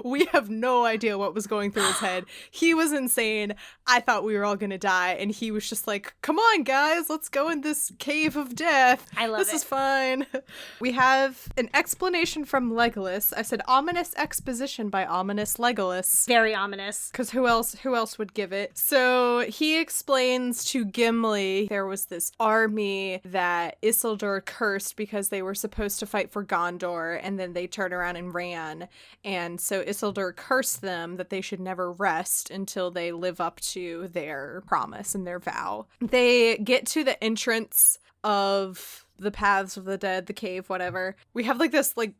We have no idea what was going through his head. He was insane. I thought we were all gonna die, and he was just like, come on guys, let's go in this cave of death. I love this is fine. We have an explanation from Legolas. I said ominous exposition by ominous Legolas. Very ominous. Because who else would give it? So he explains to Gimli there was this army that Isildur cursed because they were supposed to fight for Gondor, and then they turned around and ran. And so Isildur cursed them that they should never rest until they live up to their promise and their vow. They get to the entrance of the Paths of the Dead, the cave, whatever. We have like this like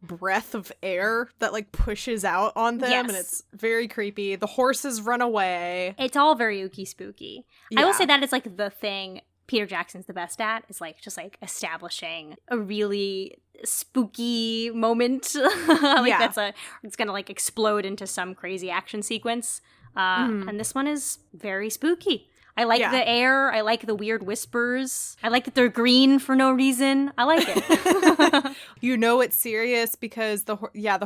breath of air that like pushes out on them, yes. And it's very creepy. The horses run away. It's all very ooky spooky. Yeah. I will say that is like the thing Peter Jackson's the best at, is like just like establishing a really spooky moment. It's gonna like explode into some crazy action sequence. And this one is very spooky. I like the air. I like the weird whispers. I like that they're green for no reason. I like it. You know it's serious because the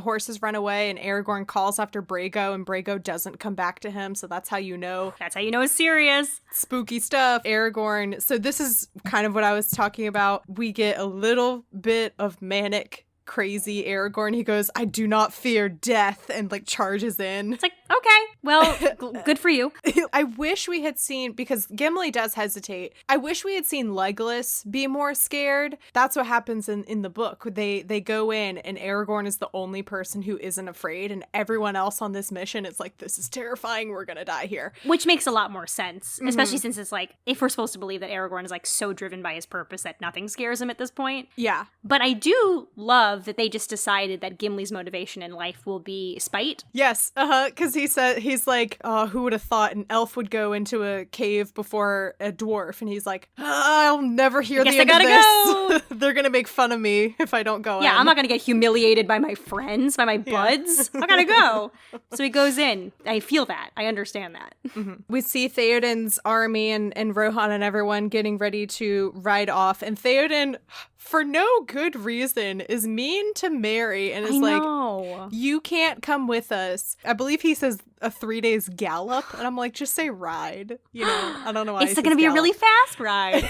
horses run away, and Aragorn calls after Brago, and Brago doesn't come back to him. So that's how you know. That's how you know it's serious. Spooky stuff. Aragorn. So this is kind of what I was talking about. We get a little bit of manic, crazy Aragorn. He goes, I do not fear death, and like charges in. It's like, okay, well, good for you. I wish we had seen, because Gimli does hesitate, I wish we had seen Legolas be more scared. That's what happens in the book. They go in, and Aragorn is the only person who isn't afraid, and everyone else on this mission, it's like, this is terrifying, we're gonna die here. Which makes a lot more sense, especially since it's like, if we're supposed to believe that Aragorn is like so driven by his purpose that nothing scares him at this point. Yeah. But I do love that they just decided that Gimli's motivation in life will be spite. Yes, because he's like, oh, who would have thought an elf would go into a cave before a dwarf? And he's like, I'll never hear the end of this. Go. They're gonna make fun of me if I don't go in. Yeah, I'm not gonna get humiliated by my friends, by my buds. I gotta go. So he goes in. I feel that. I understand that. We see Theoden's army and Rohan and everyone getting ready to ride off, and Theoden, for no good reason, is mean to Merry and is like, you can't come with us. I believe he says a 3 days gallop, and I'm like, just say ride. You know, I don't know why. It's going to be a really fast ride.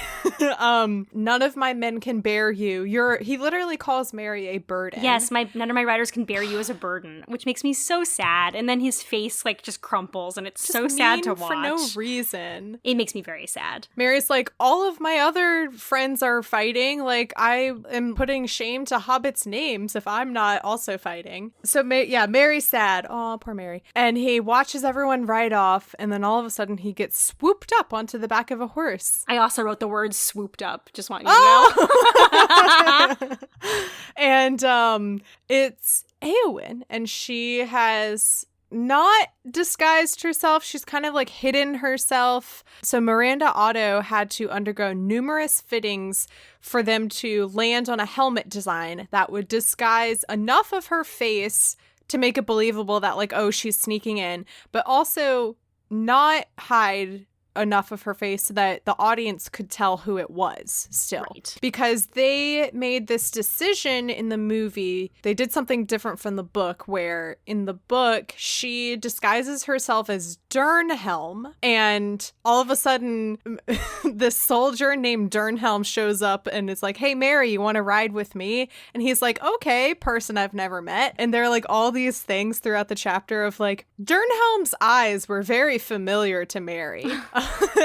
None of my men can bear you. He literally calls Merry a burden. Yes, none of my riders can bear you as a burden, which makes me so sad. And then his face like just crumples, and it's just so sad to watch. For no reason. It makes me very sad. Mary's like, all of my other friends are fighting. Like, I am putting shame to hobbits' names if I'm not also fighting. So, Mary's sad. Oh, poor Merry. And he watches everyone ride off, and then all of a sudden he gets swooped up onto the back of a horse. I also wrote the word swooped up. Just want you to know. And it's Eowyn, and she has not disguised herself. She's kind of like hidden herself. So Miranda Otto had to undergo numerous fittings for them to land on a helmet design that would disguise enough of her face to make it believable that like, oh, she's sneaking in, but also not hide enough of her face so that the audience could tell who it was still. Right. Because they made this decision in the movie. They did something different from the book, where in the book, she disguises herself as Durnhelm, and all of a sudden, this soldier named Durnhelm shows up and is like, hey, Mary, you want to ride with me? And he's like, okay, person I've never met. And there are like all these things throughout the chapter of like, Durnhelm's eyes were very familiar to Mary.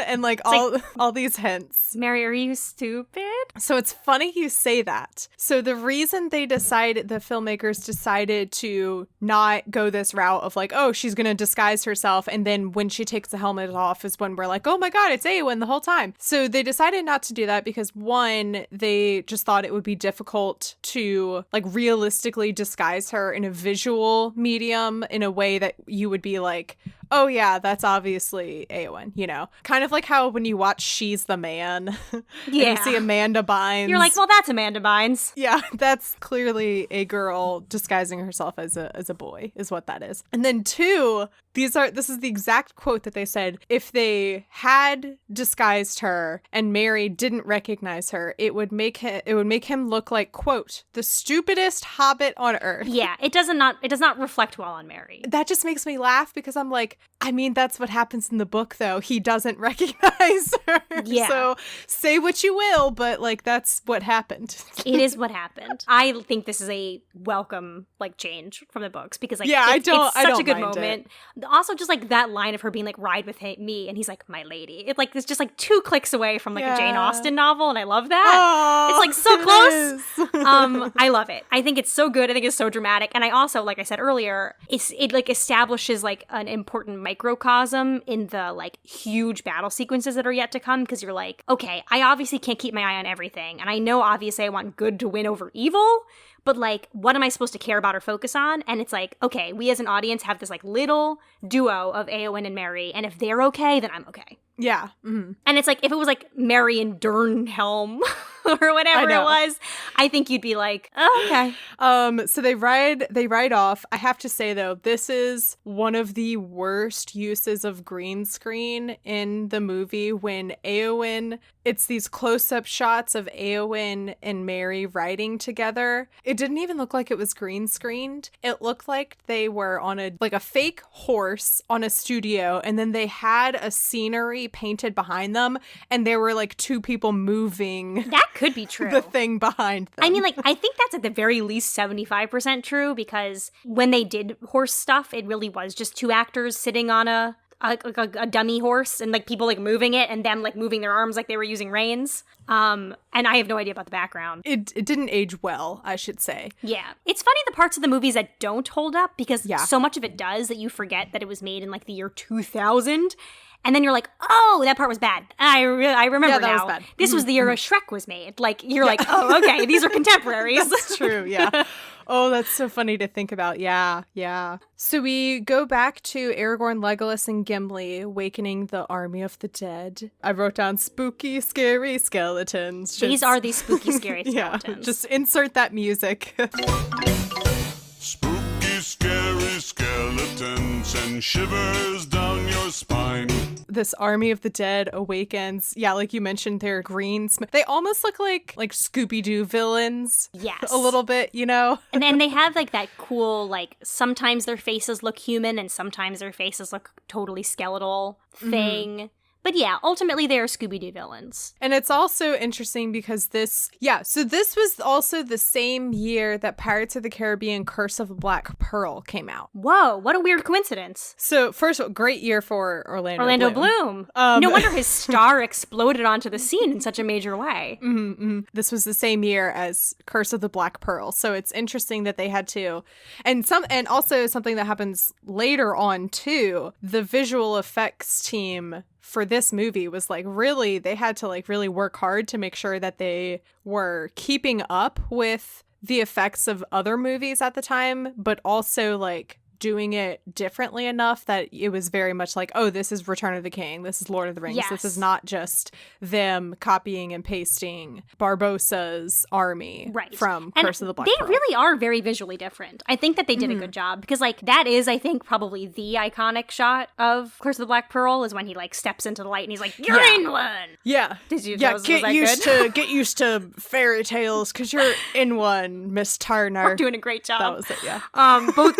And like all these hints. Mary, are you stupid? So it's funny you say that. So the reason the filmmakers decided to not go this route of like, oh, she's going to disguise herself, and then when she takes the helmet off is when we're like, oh my God, it's Arwen the whole time. So they decided not to do that because, one, they just thought it would be difficult to like realistically disguise her in a visual medium in a way that you would be like, oh yeah, that's obviously Arwen, you know? Kind of like how when you watch She's the Man, and you see Amanda Bynes. You're like, well, that's Amanda Bynes. Yeah, that's clearly a girl disguising herself as a boy, is what that is. And then two, this is the exact quote that they said, if they had disguised her and Mary didn't recognize her, it would make him look like, quote, the stupidest hobbit on earth. Yeah, it does not reflect well on Mary. That just makes me laugh because I'm like, I mean, that's what happens in the book, though. He doesn't recognize her. Yeah. So say what you will, but like, that's what happened. It is what happened. I think this is a welcome like change from the books because like it's such a good moment. Also, just like that line of her being like, ride with me, and he's like, my lady. It's like it's just like 2 clicks away from like a Jane Austen novel, and I love that. It's like so close. I love it. I think it's so good. I think it's so dramatic, and I also, like I said earlier, it like establishes like an important microcosm in the like huge battle sequences that are yet to come, because you're like, okay, I obviously can't keep my eye on everything, and I know obviously I want good to win over evil, but like, what am I supposed to care about or focus on? And it's like, okay, we as an audience have this like little duo of Arwen and Mary, and if they're okay, then I'm okay. Yeah. Mm-hmm. And it's like, if it was like Mary and Durnhelm or whatever it was, I think you'd be like, oh, okay. So they ride off. I have to say though, this is one of the worst uses of green screen in the movie when Arwen, it's these close-up shots of Arwen and Mary riding together. It didn't even look like it was green screened. It looked like they were on a fake horse on a studio, and then they had a scenery painted behind them, and there were like 2 people moving. That could be true. The thing behind them. I mean, like, I think that's at the very least 75% true, because when they did horse stuff, it really was just 2 actors sitting on a dummy horse, and like people like moving it, and them like moving their arms like they were using reins. And I have no idea about the background. It didn't age well, I should say. Yeah. It's funny the parts of the movies that don't hold up, because so much of it does that you forget that it was made in like the year 2000. And then you're like, oh, that part was bad. I remember now. Was bad. This was the year Shrek was made. Like, you're like, oh, okay, these are contemporaries. That's true, yeah. Oh, that's so funny to think about. Yeah. So we go back to Aragorn, Legolas, and Gimli awakening the army of the dead. I wrote down spooky, scary skeletons. These are the spooky, scary skeletons. Yeah, just insert that music. Spooky, scary skeletons and shivers down your spine. This army of the dead awakens. Yeah, like you mentioned, they're green. They almost look like Scooby-Doo villains. Yes. A little bit, you know? And then they have like that cool, like, sometimes their faces look human and sometimes their faces look totally skeletal thing. Mm-hmm. But yeah, ultimately they are Scooby-Doo villains. And it's also interesting because this was also the same year that Pirates of the Caribbean Curse of the Black Pearl came out. Whoa, what a weird coincidence. So first of all, great year for Orlando Bloom. No wonder his star exploded onto the scene in such a major way. Mm-hmm. This was the same year as Curse of the Black Pearl. So it's interesting that they had to, and also something that happens later on too, the visual effects team for this movie was like they had to like really work hard to make sure that they were keeping up with the effects of other movies at the time, but also like doing it differently enough that it was very much like, oh, this is Return of the King. This is Lord of the Rings. Yes. This is not just them copying and pasting Barbossa's army from Curse of the Black Pearl. They really are very visually different. I think that they did a good job because, like, that is, I think, probably the iconic shot of Curse of the Black Pearl is when he, like, steps into the light and he's like, "You're in one." Yeah. Get used to fairy tales because you're in one, Miss Turner. We're doing a great job. That was it, yeah. Both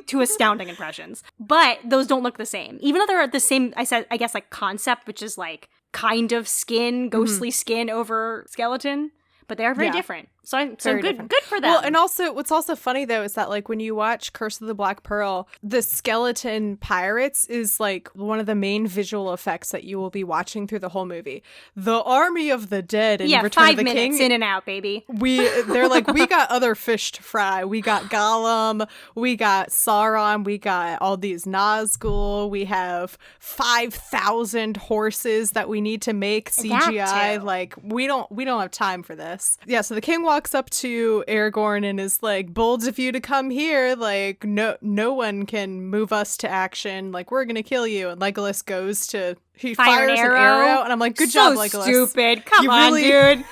two astounding impressions. But those don't look the same. Even though they're the same, I guess, like, concept, which is, like, kind of skin, ghostly skin over skeleton. But they are very different. So good for them. Well, and also what's also funny though is that like when you watch Curse of the Black Pearl, the skeleton pirates is like one of the main visual effects that you will be watching through the whole movie. The army of the dead in Return of the King. 5 minutes in and out, baby. They're like, we got other fish to fry. We got Gollum, we got Sauron, we got all these Nazgul, we have 5,000 horses that we need to make CGI. Like we don't have time for this. Yeah, so the king walks up to Aragorn and is like, bold of you to come here, like no one can move us to action, like we're gonna kill you. And Legolas goes to fires an arrow and I'm like, good job, Legolas. Stupid. Come on, dude.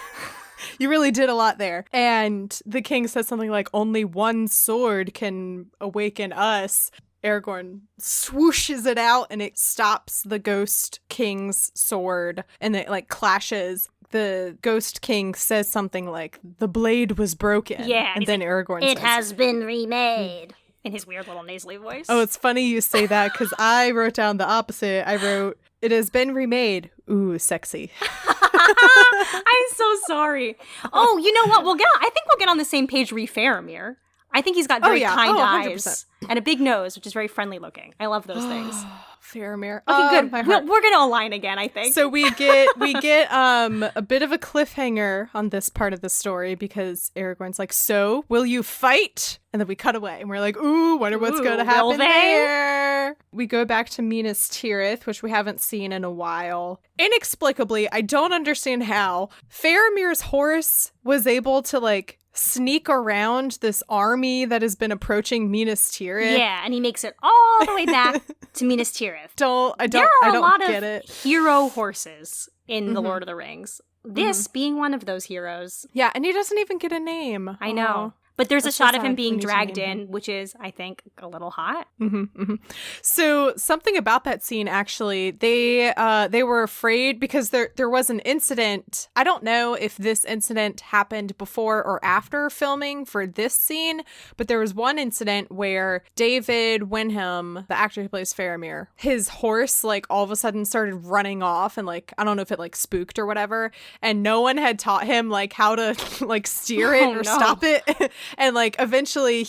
You really did a lot there. And the king says something like, only one sword can awaken us. Aragorn swooshes it out and it stops the Ghost King's sword and it like clashes. The Ghost King says something like, the blade was broken. Yeah. And then Aragorn says, it has been remade. In his weird little nasally voice. Oh, it's funny you say that because I wrote down the opposite. I wrote, it has been remade. Ooh, sexy. I'm so sorry. Oh, you know what? I think we'll get on the same page Faramir. I think he's got very kind eyes and a big nose, which is very friendly looking. I love those things. Faramir. Okay, good. We're gonna align again, I think. So we get a bit of a cliffhanger on this part of the story because Aragorn's like, so will you fight? And then we cut away and we're like, ooh, wonder what's gonna happen there. We go back to Minas Tirith, which we haven't seen in a while. Inexplicably, I don't understand how Faramir's horse was able to like sneak around this army that has been approaching Minas Tirith. Yeah, and he makes it all the way back to Minas Tirith. There are a lot of hero horses in The Lord of the Rings. This being one of those heroes. Yeah, and he doesn't even get a name. I know. But there's a shot of him being dragged in, which is, I think, a little hot. So something about that scene, actually, they were afraid because there was an incident. I don't know if this incident happened before or after filming for this scene, but there was one incident where David Wenham, the actor who plays Faramir, his horse, like, all of a sudden started running off and, like, I don't know if it, like, spooked or whatever, and no one had taught him, like, how to, like, steer it stop it. And like eventually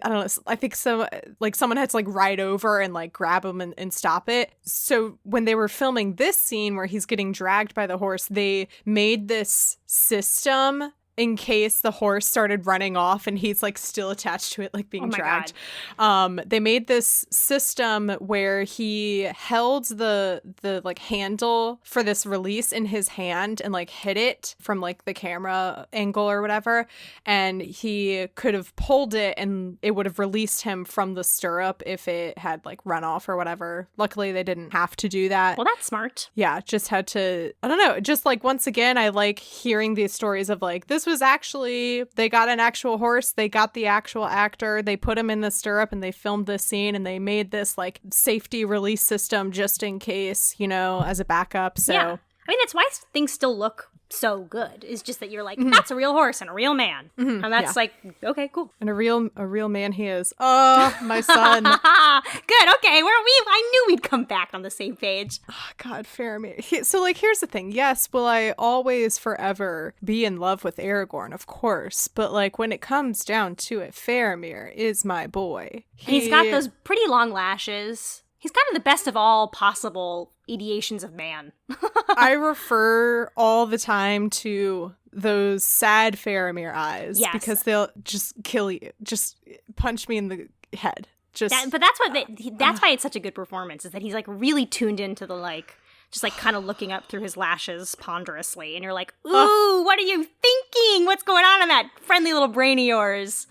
I don't know, I think someone had to like ride over and like grab him and stop it. So when they were filming this scene where he's getting dragged by the horse, they made this system in case the horse started running off and he's like still attached to it, like being dragged. They made this system where he held the like handle for this release in his hand and like hit it from like the camera angle or whatever, and he could have pulled it and it would have released him from the stirrup if it had like run off or whatever. Luckily they didn't have to do that. Well, that's smart. Yeah, just had to, I don't know, just like once again I like hearing these stories of like, this was actually, they got an actual horse, they got the actual actor, they put him in the stirrup and they filmed this scene and they made this like safety release system just in case, you know, as a backup. So yeah. I mean, that's why things still look so good. Is just that you're like, that's a real horse and a real man. And that's like, okay, cool. And a real man he is. Oh, my son. Good, okay. I knew we'd come back on the same page. Oh, God, Faramir. So, like, here's the thing. Yes, will I always forever be in love with Aragorn? Of course. But, like, when it comes down to it, Faramir is my boy. He's got those pretty long lashes. He's kind of the best of all possible ideations of man. I refer all the time to those sad Faramir eyes. Yes. Because they'll just kill you. Just punch me in the head. But that's why it's such a good performance, is that he's like really tuned into the just like kind of looking up through his lashes ponderously. And you're like, ooh, what are you thinking? What's going on in that friendly little brain of yours?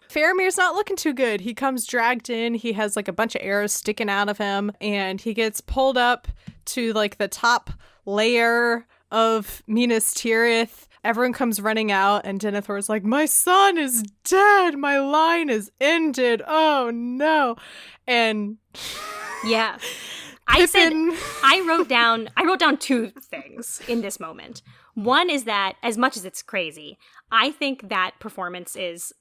Faramir's not looking too good. He comes dragged in. He has like a bunch of arrows sticking out of him, and he gets pulled up to like the top layer of Minas Tirith. Everyone comes running out, and Denethor's like, my son is dead. My line is ended. Oh, no. And yeah. Pippin... I wrote down two things in this moment. One is that, as much as it's crazy, I think that performance is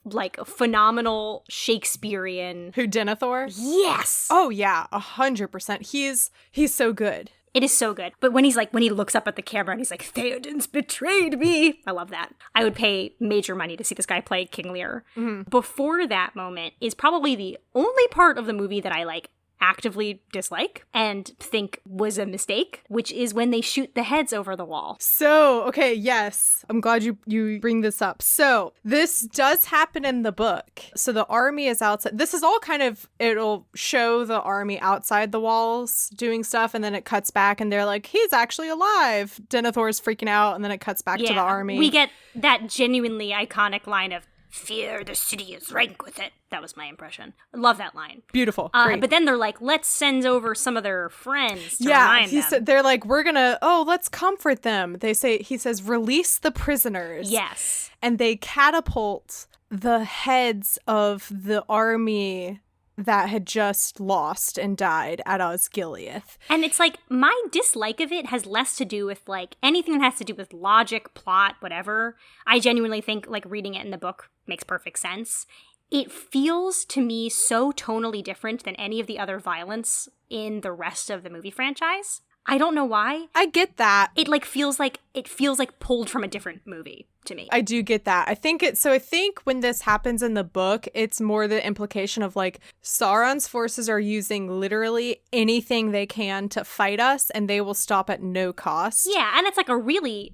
like a phenomenal Shakespearean. Who, Denethor? Yes. Oh, yeah, 100%. He's so good. It is so good. But when he looks up at the camera and he's like, Theoden's betrayed me. I love that. I would pay major money to see this guy play King Lear. Mm-hmm. Before that moment is probably the only part of the movie that I like actively dislike and think was a mistake, which is when they shoot the heads over the wall. So, okay, yes. I'm glad you bring this up. So, this does happen in the book. So, the army is outside. This is all kind of, it'll show the army outside the walls doing stuff, and then it cuts back, and they're like, he's actually alive. Denethor's freaking out, and then it cuts back to the army. We get that genuinely iconic line of, fear the city is rank with it. That was my impression. I love that line. Beautiful. Great. But then they're like, let's send over some of their friends to remind them. Said, they're like, let's comfort them. He says, release the prisoners. Yes. And they catapult the heads of the army that had just lost and died at Osgiliath. And it's like, my dislike of it has less to do with like anything that has to do with logic, plot, whatever. I genuinely think like reading it in the book makes perfect sense. It feels to me so tonally different than any of the other violence in the rest of the movie franchise. I don't know why. I get that. It feels like pulled from a different movie to me. I do get that. I think when this happens in the book, it's more the implication of like Sauron's forces are using literally anything they can to fight us, and they will stop at no cost. Yeah, and it's like a really,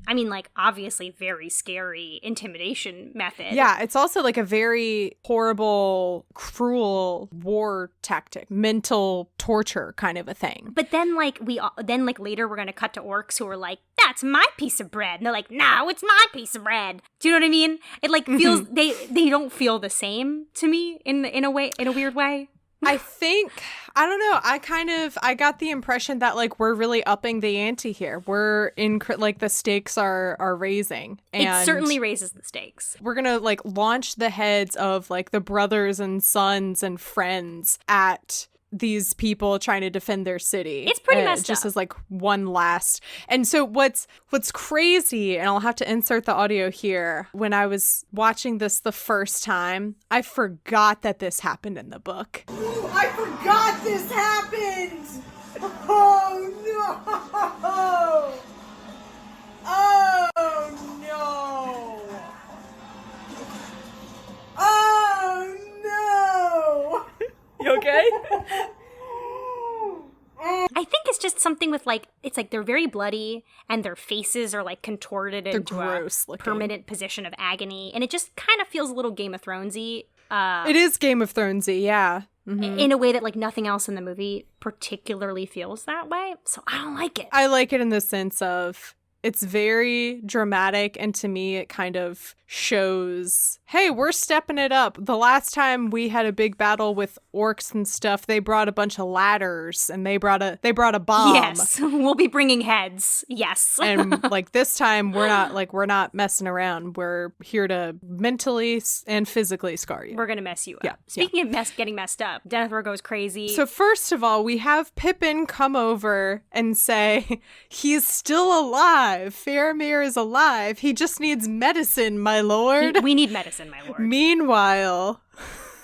obviously very scary intimidation method. Yeah, it's also like a very horrible, cruel war tactic, mental torture kind of a thing. But then later we're going to cut to orcs who are like, that's my piece of bread. And they're like, no, it's my piece of bread. Do you know what I mean? It like feels, they don't feel the same to me in a weird way. I think, I don't know, I got the impression that like we're really upping the ante here. We're like the stakes are raising. And it certainly raises the stakes. We're gonna like launch the heads of like the brothers and sons and friends at these people trying to defend their city. It's pretty messed just up. as like one last. And so what's crazy, and I'll have to insert the audio here, when I was watching this the first time, I forgot that this happened in the book. I forgot this happened! Oh no! Oh no! Oh no! You okay? I think it's just something with like, it's like they're very bloody and their faces are like contorted into a permanent position of agony. And it just kind of feels a little Game of Thronesy. It is Game of Thronesy, yeah. Mm-hmm. In a way that like nothing else in the movie particularly feels that way. So I don't like it. I like it in the sense of it's very dramatic, and to me it kind of shows, hey, we're stepping it up. The last time we had a big battle with orcs and stuff, they brought a bunch of ladders and they brought a bomb. Yes, we'll be bringing heads. Yes. And like this time we're not messing around. We're here to mentally and physically scar you. We're going to mess you up. Yeah. Speaking of getting messed up, Denethor goes crazy. So first of all, we have Pippin come over and say, he's still alive. Faramir is alive. He just needs medicine, my lord. We need medicine, my lord. Meanwhile,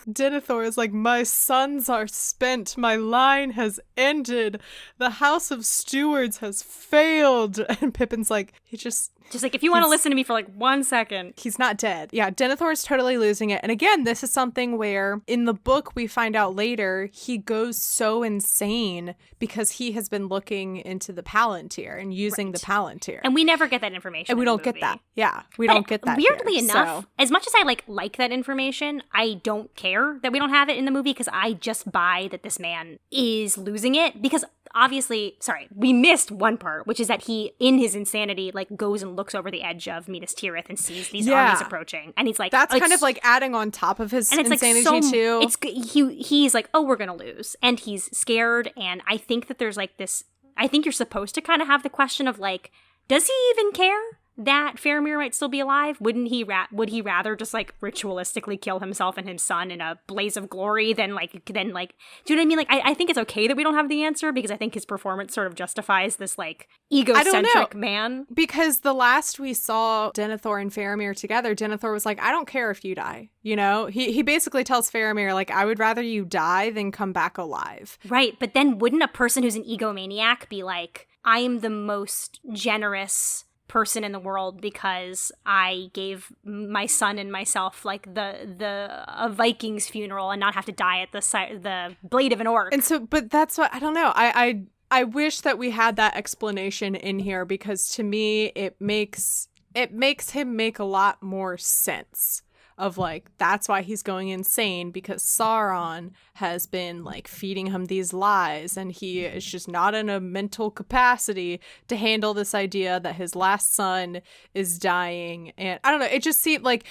Denethor is like, my sons are spent. My line has ended. The House of Stewards has failed. And Pippin's like, just like, if you want to listen to me for like 1 second. He's not dead. Yeah, Denethor is totally losing it. And again, this is something where in the book we find out later he goes so insane because he has been looking into the Palantir and using the Palantir. And we never get that information. And we don't get that. Yeah, we don't get that. Weirdly here, enough, so. As much as I like that information, I don't care that we don't have it in the movie because I just buy that this man is losing it. Because obviously, sorry, we missed one part, which is that he, in his insanity, like goes and looks over the edge of Minas Tirith and sees these armies approaching, and he's like, that's kind of like adding on top of his and it's insanity like too. He's like, oh, we're gonna lose, and he's scared, and I think that there's like this. I think you're supposed to kind of have the question of like, does he even care that Faramir might still be alive? Would he rather just like ritualistically kill himself and his son in a blaze of glory than like do you know what I mean? Like I think it's okay that we don't have the answer, because I think his performance sort of justifies this like egocentric man. Because the last we saw Denethor and Faramir together, Denethor was like, I don't care if you die. You know, he basically tells Faramir, like, I would rather you die than come back alive. Right, but then wouldn't a person who's an egomaniac be like, I'm the most generous person in the world because I gave my son and myself like a Viking's funeral and not have to die at the blade of an orc. And so, but that's what, I don't know. I wish that we had that explanation in here, because to me it makes him make a lot more sense. Of like, that's why he's going insane, because Sauron has been like feeding him these lies, and he is just not in a mental capacity to handle this idea that his last son is dying. And I don't know, it just seemed like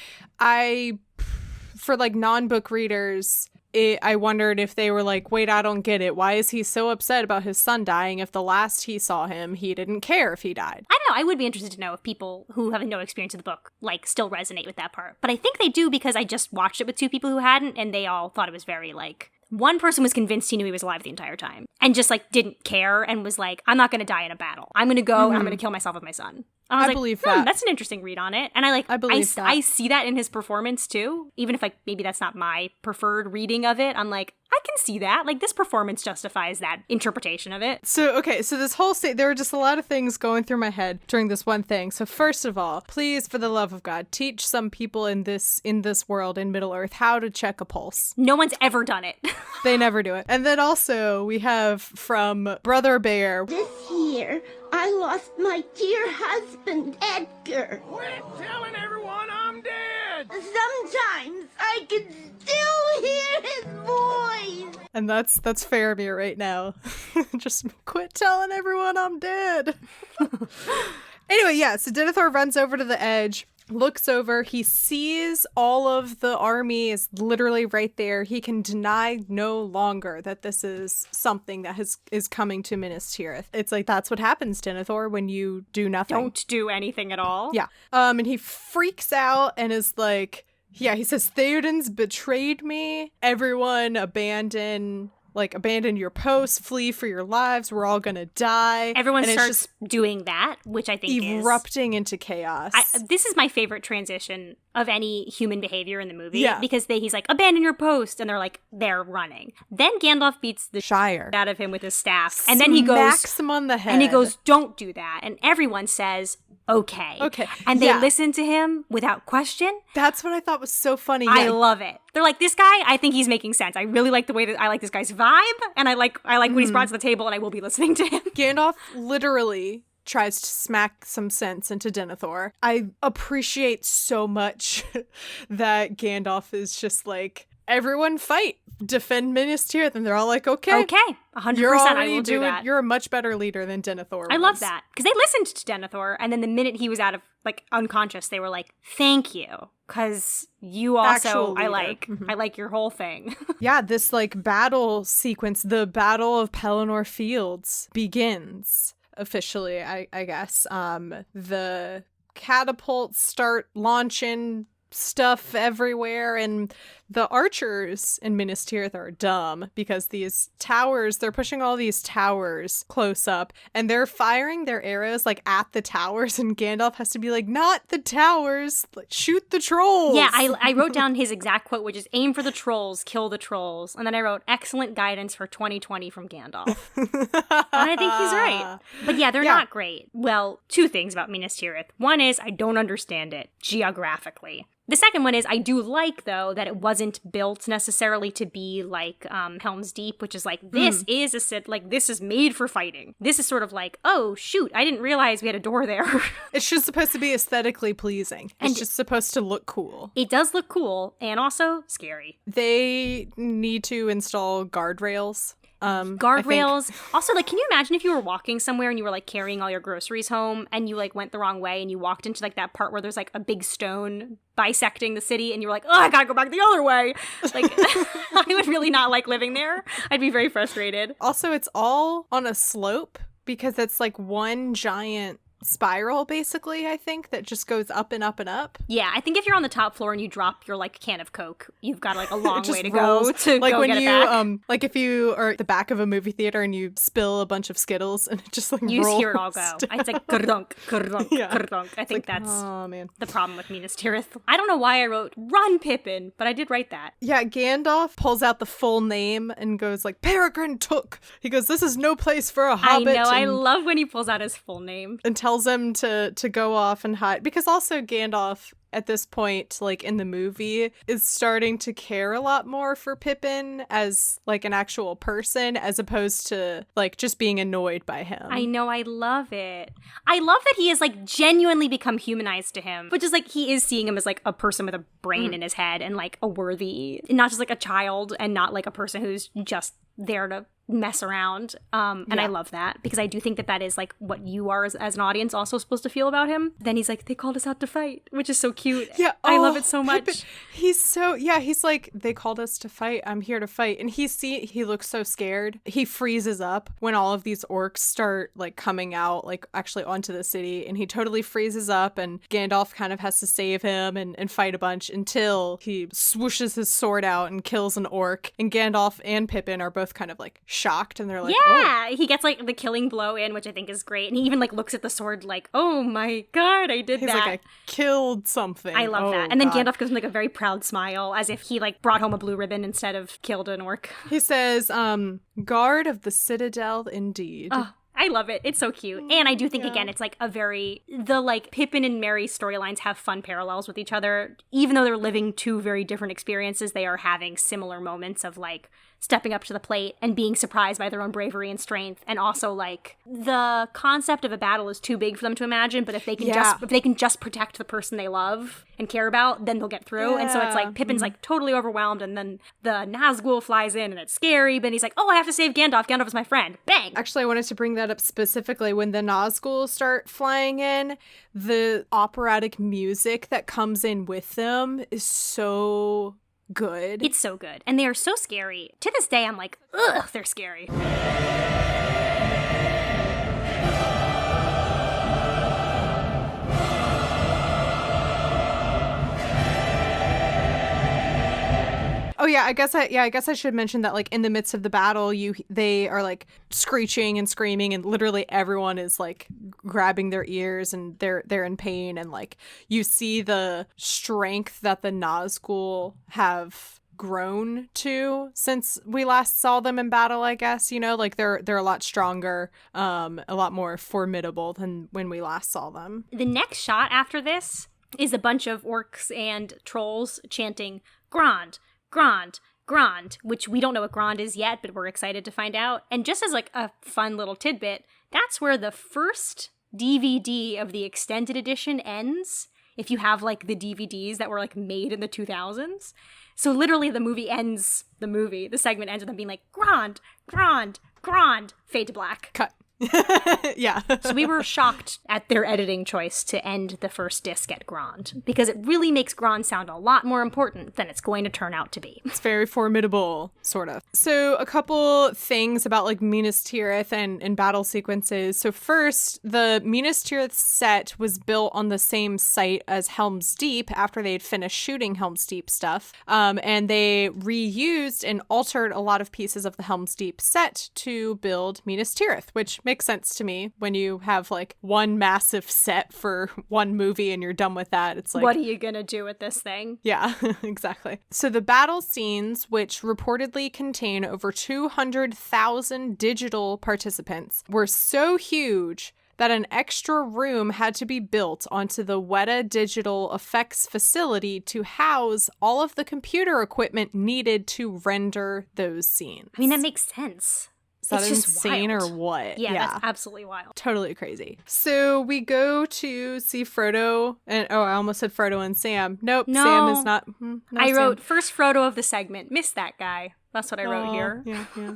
for like non-book readers, I wondered if they were like, wait, I don't get it. Why is he so upset about his son dying if the last he saw him, he didn't care if he died? I don't know. I would be interested to know if people who have no experience of the book like still resonate with that part. But I think they do, because I just watched it with two people who hadn't, and they all thought it was very like, one person was convinced he knew he was alive the entire time and just like didn't care and was like, I'm not going to die in a battle. I'm going to go and I'm going to kill myself with my son. And I was believe that. That's an interesting read on it. And I see that in his performance too. Even if like maybe that's not my preferred reading of it, I'm like, I can see that. Like, this performance justifies that interpretation of it. So, okay, so this whole there were just a lot of things going through my head during this one thing. So first of all, please, for the love of God, teach some people in this world, in Middle-earth, how to check a pulse. No one's ever done it. They never do it. And then also, we have from Brother Bear. This year, I lost my dear husband, Edgar. Quit telling everyone I'm dead! Sometimes I can still hear his voice. And that's Faramir right now. Just quit telling everyone I'm dead. Anyway, yeah, so Denethor runs over to the edge, looks over, he sees all of the army is literally right there. He can deny no longer that this is something that is coming to Minas Tirith. It's like, that's what happens, Denethor, when you do nothing. Don't do anything at all. Yeah. And he freaks out and is like, yeah, he says, Theoden's betrayed me. Everyone abandon your posts, flee for your lives. We're all gonna die. Everyone starts doing that, which I think erupting into chaos. This is my favorite transition of any human behavior in the movie. Yeah. Because he's like, abandon your post, and they're running. Then Gandalf beats the Shire out of him with his staff, and then he goes, smacks him on the head, and he goes, don't do that. And everyone says, okay. And they listen to him without question. That's what I thought was so funny. I love it. They're like, this guy, I think he's making sense. I really like the way that I like this guy's vibe, and I like what he's brought to the table, and I will be listening to him. Gandalf literally tries to smack some sense into Denethor. I appreciate so much that Gandalf is just like, everyone fight, defend Minas Tirith, and they're all like, okay. 100%, I will do that. You're a much better leader than Denethor was. I love that, because they listened to Denethor, and then the minute he was out of, like, unconscious, they were like, thank you, because you also, I like your whole thing. Yeah, this, like, battle sequence, the Battle of Pelennor Fields begins, officially, I guess. The catapults start launching stuff everywhere, and the archers in Minas Tirith are dumb, because these towers, they're pushing all these towers close up, and they're firing their arrows like at the towers, and Gandalf has to be like, not the towers, shoot the trolls. Yeah, I wrote down his exact quote, which is, aim for the trolls, kill the trolls. And then I wrote, excellent guidance for 2020 from Gandalf. And I think he's right. But yeah, they're not great. Well, two things about Minas Tirith. One is, I don't understand it geographically. The second one is, I do like, though, that it wasn't built necessarily to be like Helm's Deep, which is like, this is this is made for fighting. This is sort of like, oh, shoot, I didn't realize we had a door there. It's just supposed to be aesthetically pleasing. It's just supposed to look cool. It does look cool, and also scary. They need to install guardrails. Guardrails. Also, like, can you imagine if you were walking somewhere and you were like carrying all your groceries home and you like went the wrong way and you walked into like that part where there's like a big stone bisecting the city and you were like, oh, I gotta go back the other way. Like, I would really not like living there. I'd be very frustrated. Also, it's all on a slope because it's like one giant spiral, basically, I think, that just goes up and up and up. Yeah, I think if you're on the top floor and you drop your like can of Coke, you've got like a long way to rolls. go to like go when get you it back. like if you are at the back of a movie theater and you spill a bunch of Skittles and it just like You rolls hear it all go. down. It's like grunk, grunk, Yeah. grunk. I think that's Oh man. the problem with Minas Tirith. I don't know why I wrote Run Pippin, but I did write that. Yeah, Gandalf pulls out the full name and goes like, Peregrine Took. He goes, this is no place for a I hobbit. know, I and, love when he pulls out his full name. and tells him to go off and hide. Because also Gandalf, at this point, like in the movie, is starting to care a lot more for Pippin as like an actual person as opposed to like just being annoyed by him. I know, I love it. I love that he has like genuinely become humanized to him, but just like he is seeing him as like a person with a brain in his head and like a worthy, not just like a child and not like a person who's just there to mess around. And I love that because I do think that that is like what you are as an audience also supposed to feel about him. Then he's like, they called us out to fight, which is so cute. Yeah, I love it so much. Pippin, he's like, they called us to fight. I'm here to fight. And he looks so scared. He freezes up when all of these orcs start like coming out, like actually onto the city. And he totally freezes up and Gandalf kind of has to save him and fight a bunch until he swooshes his sword out and kills an orc. And Gandalf and Pippin are both kind of like shocked and they're like, yeah, he gets like the killing blow in, which I think is great. And he even like looks at the sword like, oh my god, I did He's that. like, I killed something. I love Oh, that. And then God. Gandalf gives him like a very proud smile as if he like brought home a blue ribbon instead of killed an orc. He says, guard of the citadel indeed. Oh, I love it. It's so cute. And I do think, again, it's like the like Pippin and Merry storylines have fun parallels with each other. Even though they're living two very different experiences, they are having similar moments of like stepping up to the plate and being surprised by their own bravery and strength. And also like the concept of a battle is too big for them to imagine, but if they can just protect the person they love and care about, then they'll get through. And so it's like Pippin's like totally overwhelmed, and then the Nazgul flies in and it's scary, but he's like, oh, I have to save Gandalf. Gandalf is my friend. Bang! Actually, I wanted to bring that up specifically when the Nazgul start flying in. The operatic music that comes in with them is so good. It's so good. And they are so scary. To this day, I'm like, ugh, they're scary. Oh yeah, I guess I should mention that like in the midst of the battle, they are like screeching and screaming, and literally everyone is like grabbing their ears and they're in pain, and like you see the strength that the Nazgul have grown to since we last saw them in battle. I guess, you know, like they're a lot stronger, a lot more formidable than when we last saw them. The next shot after this is a bunch of orcs and trolls chanting Grand, Grand, Grand, which we don't know what Grand is yet, but we're excited to find out. And just as like a fun little tidbit, that's where the first DVD of the extended edition ends, if you have like the DVDs that were like made in the 2000s. So literally the segment ends with them being like, Grand, Grand, Grand, fade to black. Cut. Yeah. So we were shocked at their editing choice to end the first disc at Grand, because it really makes Grand sound a lot more important than it's going to turn out to be. It's very formidable, sort of. So a couple things about like Minas Tirith and battle sequences. So first, the Minas Tirith set was built on the same site as Helm's Deep after they'd finished shooting Helm's Deep stuff. And they reused and altered a lot of pieces of the Helm's Deep set to build Minas Tirith, which makes sense to me when you have like one massive set for one movie and you're done with that. It's like, what are you gonna do with this thing? yeah, exactly. So the battle scenes, which reportedly contain over 200,000 digital participants, were so huge that an extra room had to be built onto the Weta Digital Effects facility to house all of the computer equipment needed to render those scenes. I mean, that makes sense. Is that It's just insane wild. or what? Yeah, that's absolutely wild. Totally crazy. So we go to see Frodo and I almost said Frodo and Sam. Nope, No. Sam is not. No I Sam. wrote first Frodo of the segment. Missed that guy. That's what I wrote here. Yeah, yeah.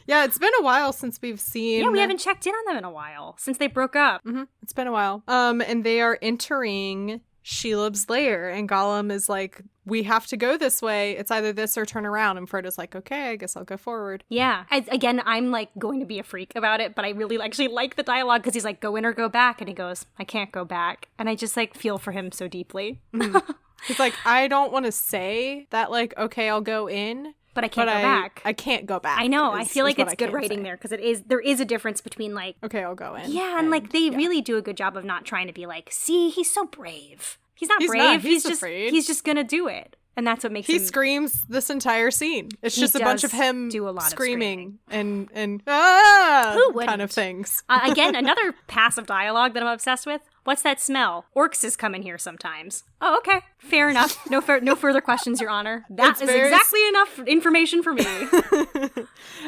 Yeah, it's been a while since we've seen... Yeah, we haven't checked in on them in a while, since they broke up. Mm-hmm. It's been a while. And they are entering Shelob's lair, and Gollum is like, we have to go this way. It's either this or turn around. And Frodo's like, okay, I guess I'll go forward. Yeah. Again, I'm like going to be a freak about it, but I really actually like the dialogue because he's like, go in or go back. And he goes, I can't go back. And I just like feel for him so deeply. He's like, I don't want to say that, like, okay, I'll go in. But I can't go back. I can't go back. I know. I feel like it's good writing say. there because there is a difference between like, okay, I'll go in. Yeah, and like they really do a good job of not trying to be like, see, he's so brave. He's not brave. Not. He's just afraid. He's just gonna do it. And that's what makes him... He screams this entire scene. It's just a bunch of him screaming and Who wouldn't? kind of things. Again, another passive dialogue that I'm obsessed with. What's that smell? Orcs come in here sometimes. Oh, okay. Fair enough. No further questions, Your Honor. That is exactly enough information for me.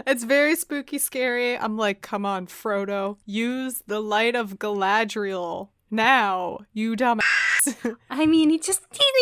It's very spooky, scary. I'm like, come on, Frodo. Use the light of Galadriel. Now, you dumbass. I mean, he needs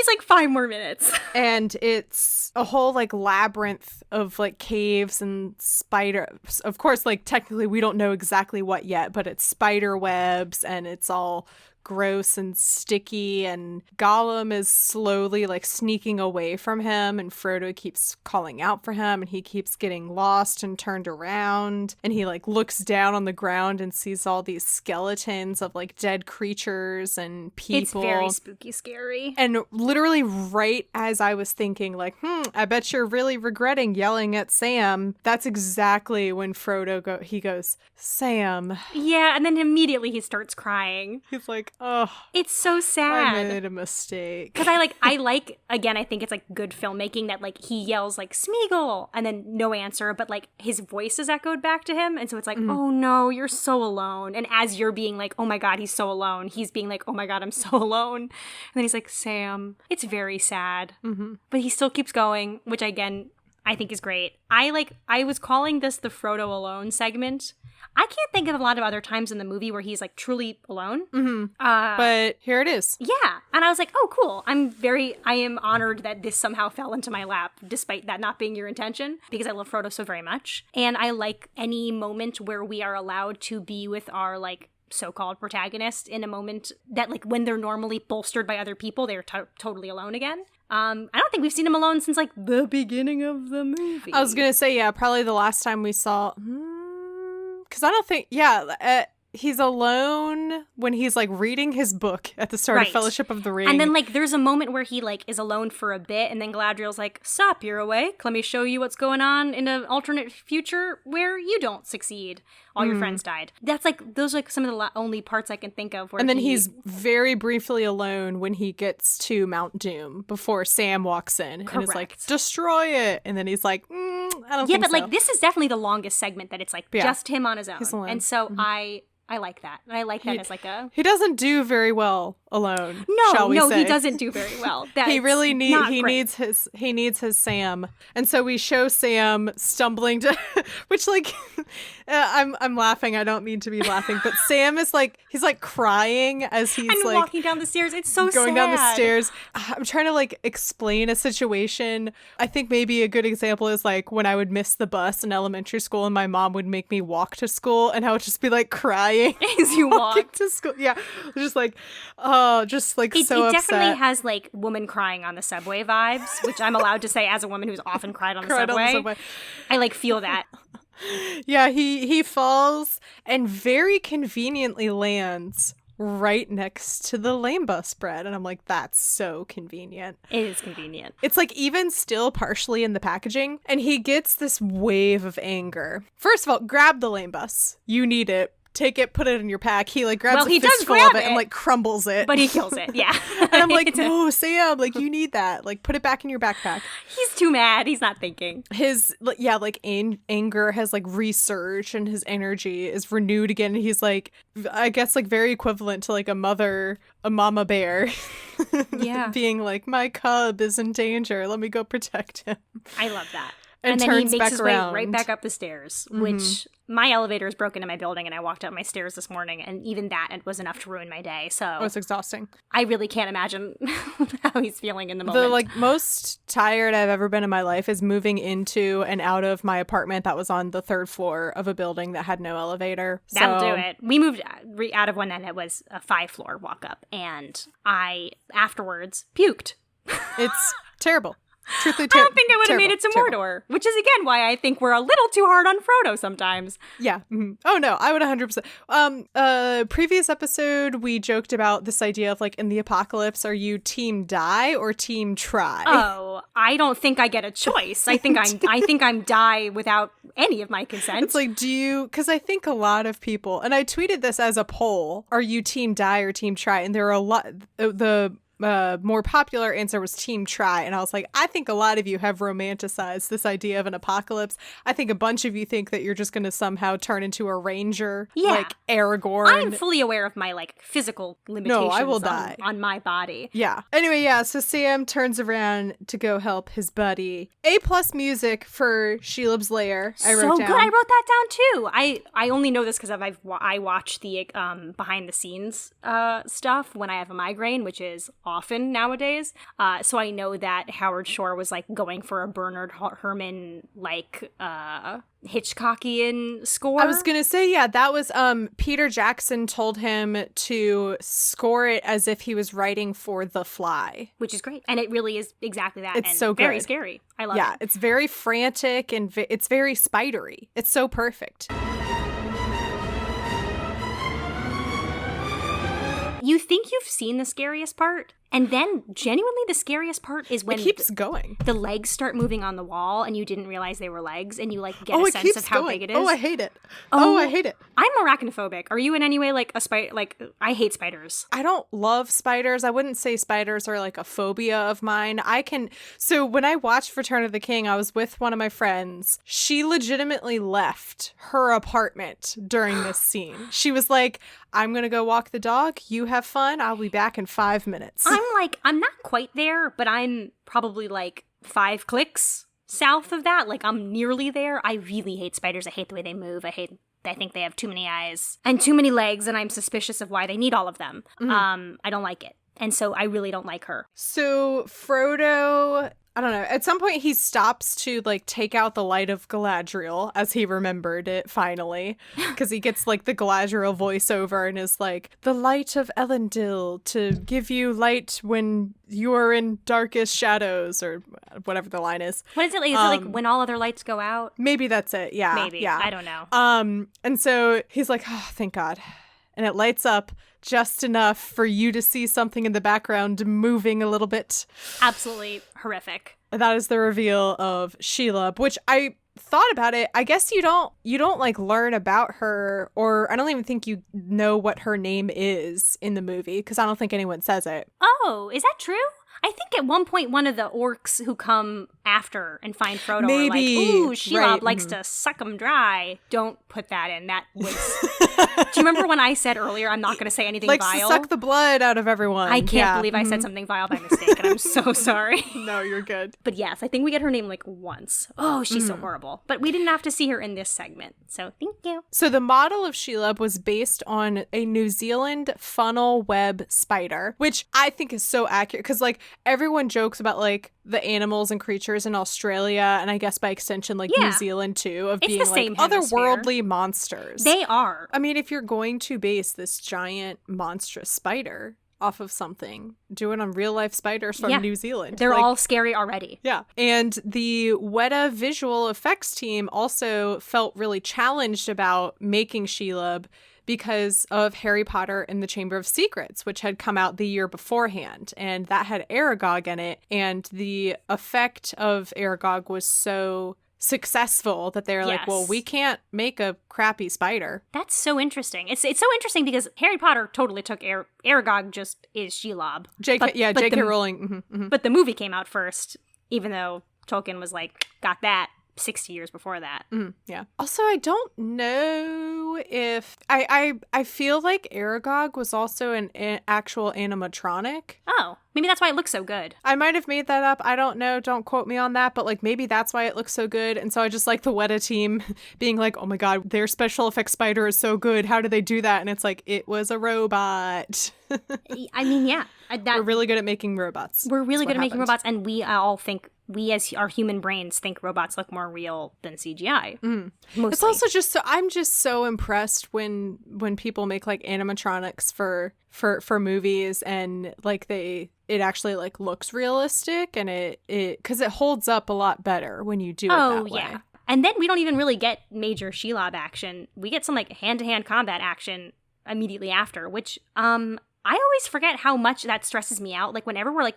like 5 more minutes. And it's a whole like labyrinth of like caves and spiders. Of course, like technically we don't know exactly what yet, but it's spider webs and it's all gross and sticky, and Gollum is slowly like sneaking away from him, and Frodo keeps calling out for him, and he keeps getting lost and turned around, and he like looks down on the ground and sees all these skeletons of like dead creatures and people. It's very spooky scary. And literally right as I was thinking like, I bet you're really regretting yelling at Sam, that's exactly when Frodo he goes, Sam. Yeah, and then immediately he starts crying. He's like, oh, it's so sad. I made a mistake. Because I like, again, I think it's like good filmmaking that like he yells like Smeagol and then no answer, but like his voice is echoed back to him. And so it's like, oh no, you're so alone. And as you're being like, oh my God, he's so alone, he's being like, oh my God, I'm so alone. And then he's like, Sam. It's very sad. Mm-hmm. But he still keeps going, which again, I think is great. I was calling this the Frodo alone segment. I can't think of a lot of other times in the movie where he's like truly alone. Mm-hmm. But here it is. Yeah. And I was like, oh, cool. I am honored that this somehow fell into my lap, despite that not being your intention, because I love Frodo so very much. And I like any moment where we are allowed to be with our like so-called protagonist in a moment that like when they're normally bolstered by other people, they're totally alone again. I don't think we've seen him alone since like the beginning of the movie. I was going to say, yeah, probably the last time we saw... Because I don't think, he's alone when he's like reading his book at the start of Fellowship of the Ring. And then like there's a moment where he like is alone for a bit, and then Galadriel's like, "Stop, you're awake. Let me show you what's going on in an alternate future where you don't succeed. All your friends died." That's like those are like some of the only parts I can think of. Where and then he's very briefly alone when he gets to Mount Doom before Sam walks in and is like, "Destroy it." And then he's like, "I don't think so." Yeah, but like this is definitely the longest segment that it's like just him on his own. He's alone. And so I like that. And I like that as like a... He doesn't do very well alone, No, shall we say. he doesn't do very well. He really needs his Sam. And so we show Sam stumbling to... which, like... I'm laughing. I don't mean to be laughing. But Sam is like... He's, like, crying as he's, like... walking down the stairs. It's so going sad. down the stairs. I'm trying to, like, explain a situation. I think maybe a good example is, like, when I would miss the bus in elementary school and my mom would make me walk to school, and I would just be, like, crying as you walk to school. Yeah. Just like, so upset. It definitely has like woman crying on the subway vibes, which I'm allowed to say as a woman who's often cried on the subway. I like feel that. Yeah, he falls and very conveniently lands right next to the lame bus bread, and I'm like, that's so convenient. It is convenient. It's like even still partially in the packaging, and he gets this wave of anger. First of all, grab the lame bus. You need it. Take it, put it in your pack. He like grabs a fistful of it and like crumbles it. But he kills it, yeah. And I'm like, no, Sam, like you need that. Like put it back in your backpack. He's too mad. He's not thinking. His, like anger has like resurged and his energy is renewed again. And he's like, I guess like very equivalent to like a mama bear. Yeah. Being like, my cub is in danger. Let me go protect him. I love that. And then he turns makes back his around. way right back up the stairs, which my elevator is broken in my building, and I walked up my stairs this morning, and even that was enough to ruin my day. So Oh, it's exhausting. I really can't imagine how he's feeling in the The moment. most tired I've ever been in my life is moving into and out of my apartment that was on the 3rd floor of a building that had no elevator. That'll So- do it. We moved out of one that was a 5-floor walk up, and I afterwards puked. It's terrible. Truthfully, I don't think I would have made terrible, it to terrible. Mordor, which is again why I think we're a little too hard on Frodo sometimes. Yeah. Mhm. Oh no, I would 100%. Previous episode we joked about this idea of like in the apocalypse, are you team die or team try? Oh, I don't think I get a choice. I think I'm die without any of my consent. It's like, do you, because I think a lot of people, and I tweeted this as a poll, are you team die or team try? And there are a lot, the more popular answer was team try. And I was like, I think a lot of you have romanticized this idea of an apocalypse. I think a bunch of you think that you're just going to somehow turn into a ranger, Yeah. like Aragorn. I'm fully aware of my like physical limitations I will die. on my body. Yeah. Anyway, yeah, so Sam turns around to go help his buddy. A+ music for Shelob's Lair. I wrote So down. good. I wrote that down too. I only know this because I watch the behind the scenes stuff when I have a migraine, which is often nowadays. So I know that Howard Shore was like going for a Bernard Herrmann like Hitchcockian score. I was gonna say, yeah, that was Peter Jackson told him to score it as if he was writing for The Fly. which is great, and it really is exactly that. It's and so very good. scary. I love Yeah, it. it's very frantic and it's very spidery. It's so perfect. You think you've seen the scariest part, and then genuinely the scariest part is when It keeps going. the legs start moving on the wall and you didn't realize they were legs, and you like get Oh, a it sense keeps of how going. big it is. Oh, I hate it. Oh. Oh, I hate it. I'm arachnophobic. Are you in any way like a spider? Like, I hate spiders. I don't love spiders. I wouldn't say spiders are like a phobia of mine. So when I watched Return of the King, I was with one of my friends. She legitimately left her apartment during this scene. She was like, I'm going to go walk the dog. You have fun. I'll be back in 5 minutes. I'm not quite there, but I'm probably like 5 clicks south of that. Like, I'm nearly there. I really hate spiders. I hate the way they move. I think they have too many eyes and too many legs, and I'm suspicious of why they need all of them. I don't like it. And so I really don't like her. So Frodo, I don't know, at some point he stops to like take out the light of Galadriel as he remembered it finally, because he gets like the Galadriel voiceover and is like, the light of Elendil to give you light when you're in darkest shadows, or whatever the line is. What is it? Is it like when all other lights go out? Maybe that's it. Yeah. Maybe. Yeah. I don't know. And so he's like, oh, thank God. And it lights up just enough for you to see something in the background moving a little bit. Absolutely horrific. That is the reveal of Shelob, which I thought about it. I guess you don't like learn about her, or I don't even think you know what her name is in the movie, because I don't think anyone says it. Oh, is that true? I think at one point one of the orcs who come after and find Frodo Maybe. are like, ooh, Shelob Right. likes to suck him dry. Don't put that in. That was... Do you remember when I said earlier I'm not going to say anything Likes vile? to suck the blood out of everyone. I can't Yeah. believe I said something vile by mistake, and I'm so sorry. No, you're good. But yes, I think we get her name like once. Oh, she's so horrible. But we didn't have to see her in this segment, so thank you. So the model of Shelob was based on a New Zealand funnel web spider, which I think is so accurate, because like everyone jokes about like the animals and creatures in Australia, and I guess by extension like Yeah. New Zealand too, of It's being the like same hemisphere. otherworldly monsters. They are. I mean, if you're going to base this giant monstrous spider off of something, do it on real life spiders from Yeah. New Zealand. They're Like, all scary already. yeah. And the Weta visual effects team also felt really challenged about making Shelob because of Harry Potter and the Chamber of Secrets, which had come out the year beforehand. And that had Aragog in it. And the effect of Aragog was so successful that they're like, Yes. well, we can't make a crappy spider. That's so interesting. It's so interesting because Harry Potter totally took Aragog just is Shelob. J.K. Rowling. But the movie came out first, even though Tolkien was like, got that. 60 years before that. Yeah. Also, I don't know if I feel like Aragog was also an actual animatronic. Oh, maybe that's why it looks so good. I might have made that up. I don't know. Don't quote me on that. But like maybe that's why it looks so good. And so I just like the Weta team being like, oh my God, their special effects spider is so good. How did they do that? And it's like, it was a robot. I mean, yeah. We're really good at making robots. We're really good at making happened. robots, and we all think, we as our human brains think robots look more real than CGI. Mostly. It's also just so, I'm just so impressed when people make like animatronics for movies, and like it actually like looks realistic, and it because it holds up a lot better when you do it that way. Yeah. And then we don't even really get major Shelob action. We get some like hand-to-hand combat action immediately after, which I always forget how much that stresses me out. Like whenever we're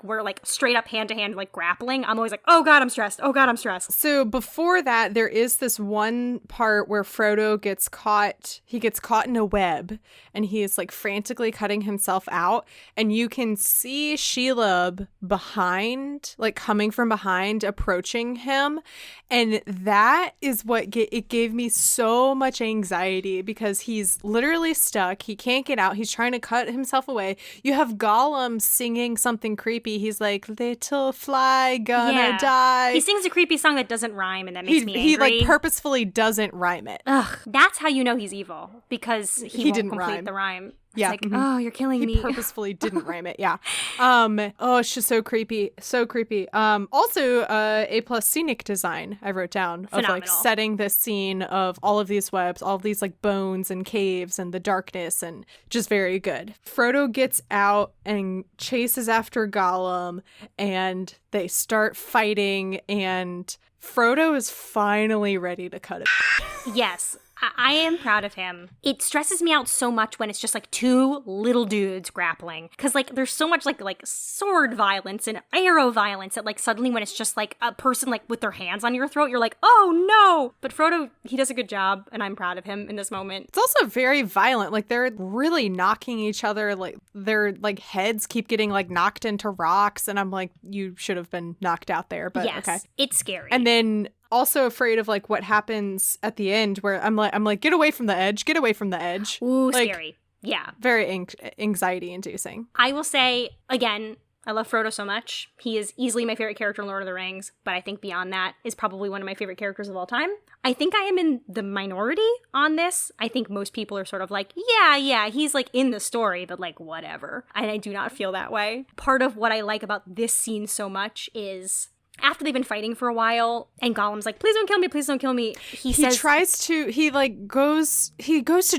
straight up hand to hand like grappling, I'm always like, oh God, I'm stressed. Oh God, I'm stressed. So before that, there is this one part where Frodo gets caught. He gets caught in a web, and he is like frantically cutting himself out. And you can see Shelob behind, like coming from behind, approaching him. And that is what it gave me so much anxiety, because he's literally stuck. He can't get out. He's trying to cut himself away. You have Gollum singing something creepy. He's like, little fly gonna die. He sings a creepy song that doesn't rhyme, and that makes me angry. He like purposefully doesn't rime it. Ugh, that's how you know he's evil, because he won't didn't complete rhyme. the rhyme. It's Yeah. like, oh, you're killing me. He purposefully didn't rhyme it. Yeah. Oh, it's just so creepy. So creepy. Also, A+ scenic design I wrote down of like setting this scene of all of these webs, all of these like bones and caves and the darkness, and just very good. Frodo gets out and chases after Gollum, and they start fighting, and Frodo is finally ready to cut it. Yes. I am proud of him. It stresses me out so much when it's just like two little dudes grappling, because like there's so much like sword violence and arrow violence that like suddenly when it's just like a person like with their hands on your throat, you're like, oh no. But Frodo, he does a good job, and I'm proud of him in this moment. It's also very violent. Like they're really knocking each other. Like their like heads keep getting like knocked into rocks, and I'm like, you should have been knocked out there. But yes, okay, it's scary. And then also afraid of like what happens at the end, where I'm like, get away from the edge, get away from the edge. Ooh, like, scary. Yeah. Very anxiety inducing. I will say, again, I love Frodo so much. He is easily my favorite character in Lord of the Rings, but I think beyond that is probably one of my favorite characters of all time. I think I am in the minority on this. I think most people are sort of like, yeah, he's like in the story, but like whatever. And I do not feel that way. Part of what I like about this scene so much is after they've been fighting for a while, and Gollum's like, please don't kill me, please don't kill me. He goes to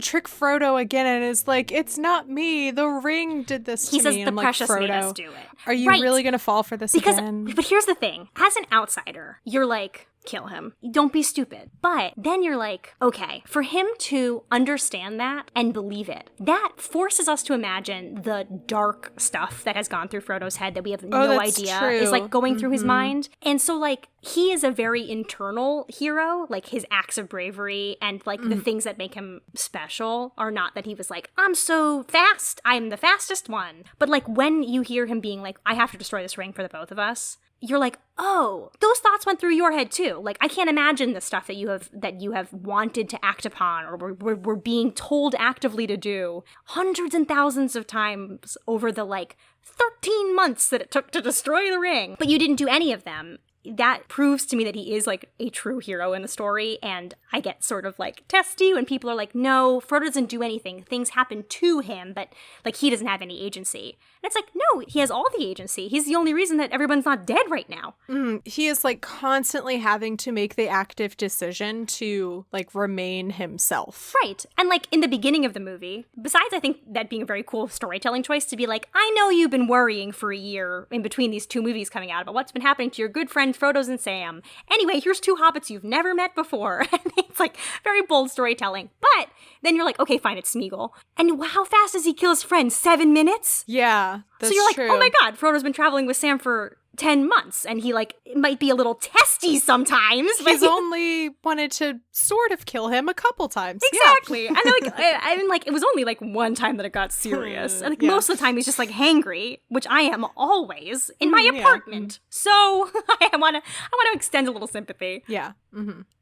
trick Frodo again, and is like, it's not me, the ring did this to me. He says and the I'm precious like, made Frodo, us do it. are you really gonna fall for this again? But here's the thing, as an outsider, you're like, kill him. Don't be stupid. But then you're like, okay, for him to understand that and believe it, that forces us to imagine the dark stuff that has gone through Frodo's head that we have no idea is like going through his mind. And so like, he is a very internal hero, like his acts of bravery and like the things that make him special are not that he was like, I'm so fast, I'm the fastest one. But like when you hear him being like, I have to destroy this ring for the both of us, you're like, oh, those thoughts went through your head too. Like, I can't imagine the stuff that you have wanted to act upon or were being told actively to do hundreds and thousands of times over the like 13 months that it took to destroy the ring. But you didn't do any of them. That proves to me that he is like a true hero in the story, and I get sort of like testy when people are like, no, Frodo doesn't do anything. Things happen to him, but like he doesn't have any agency. And it's like, no, he has all the agency. He's the only reason that everyone's not dead right now. He is like constantly having to make the active decision to like remain himself. Right. And like in the beginning of the movie, besides I think that being a very cool storytelling choice to be like, I know you've been worrying for a year in between these two movies coming out about what's been happening to your good friends Frodo's and Sam. Anyway, here's two hobbits you've never met before. And it's like very bold storytelling. But then you're like, okay, fine, it's Smeagol. And how fast does he kill his friend? 7 minutes? Yeah, that's so you're like, true. oh my God, Frodo's been traveling with Sam for 10 months, and he like might be a little testy sometimes. He's only wanted to sort of kill him a couple times. Exactly. Yeah. And like I mean, like it was only like one time that it got serious. And like most of the time he's just like hangry, which I am always in my apartment. So I want to extend a little sympathy. Yeah.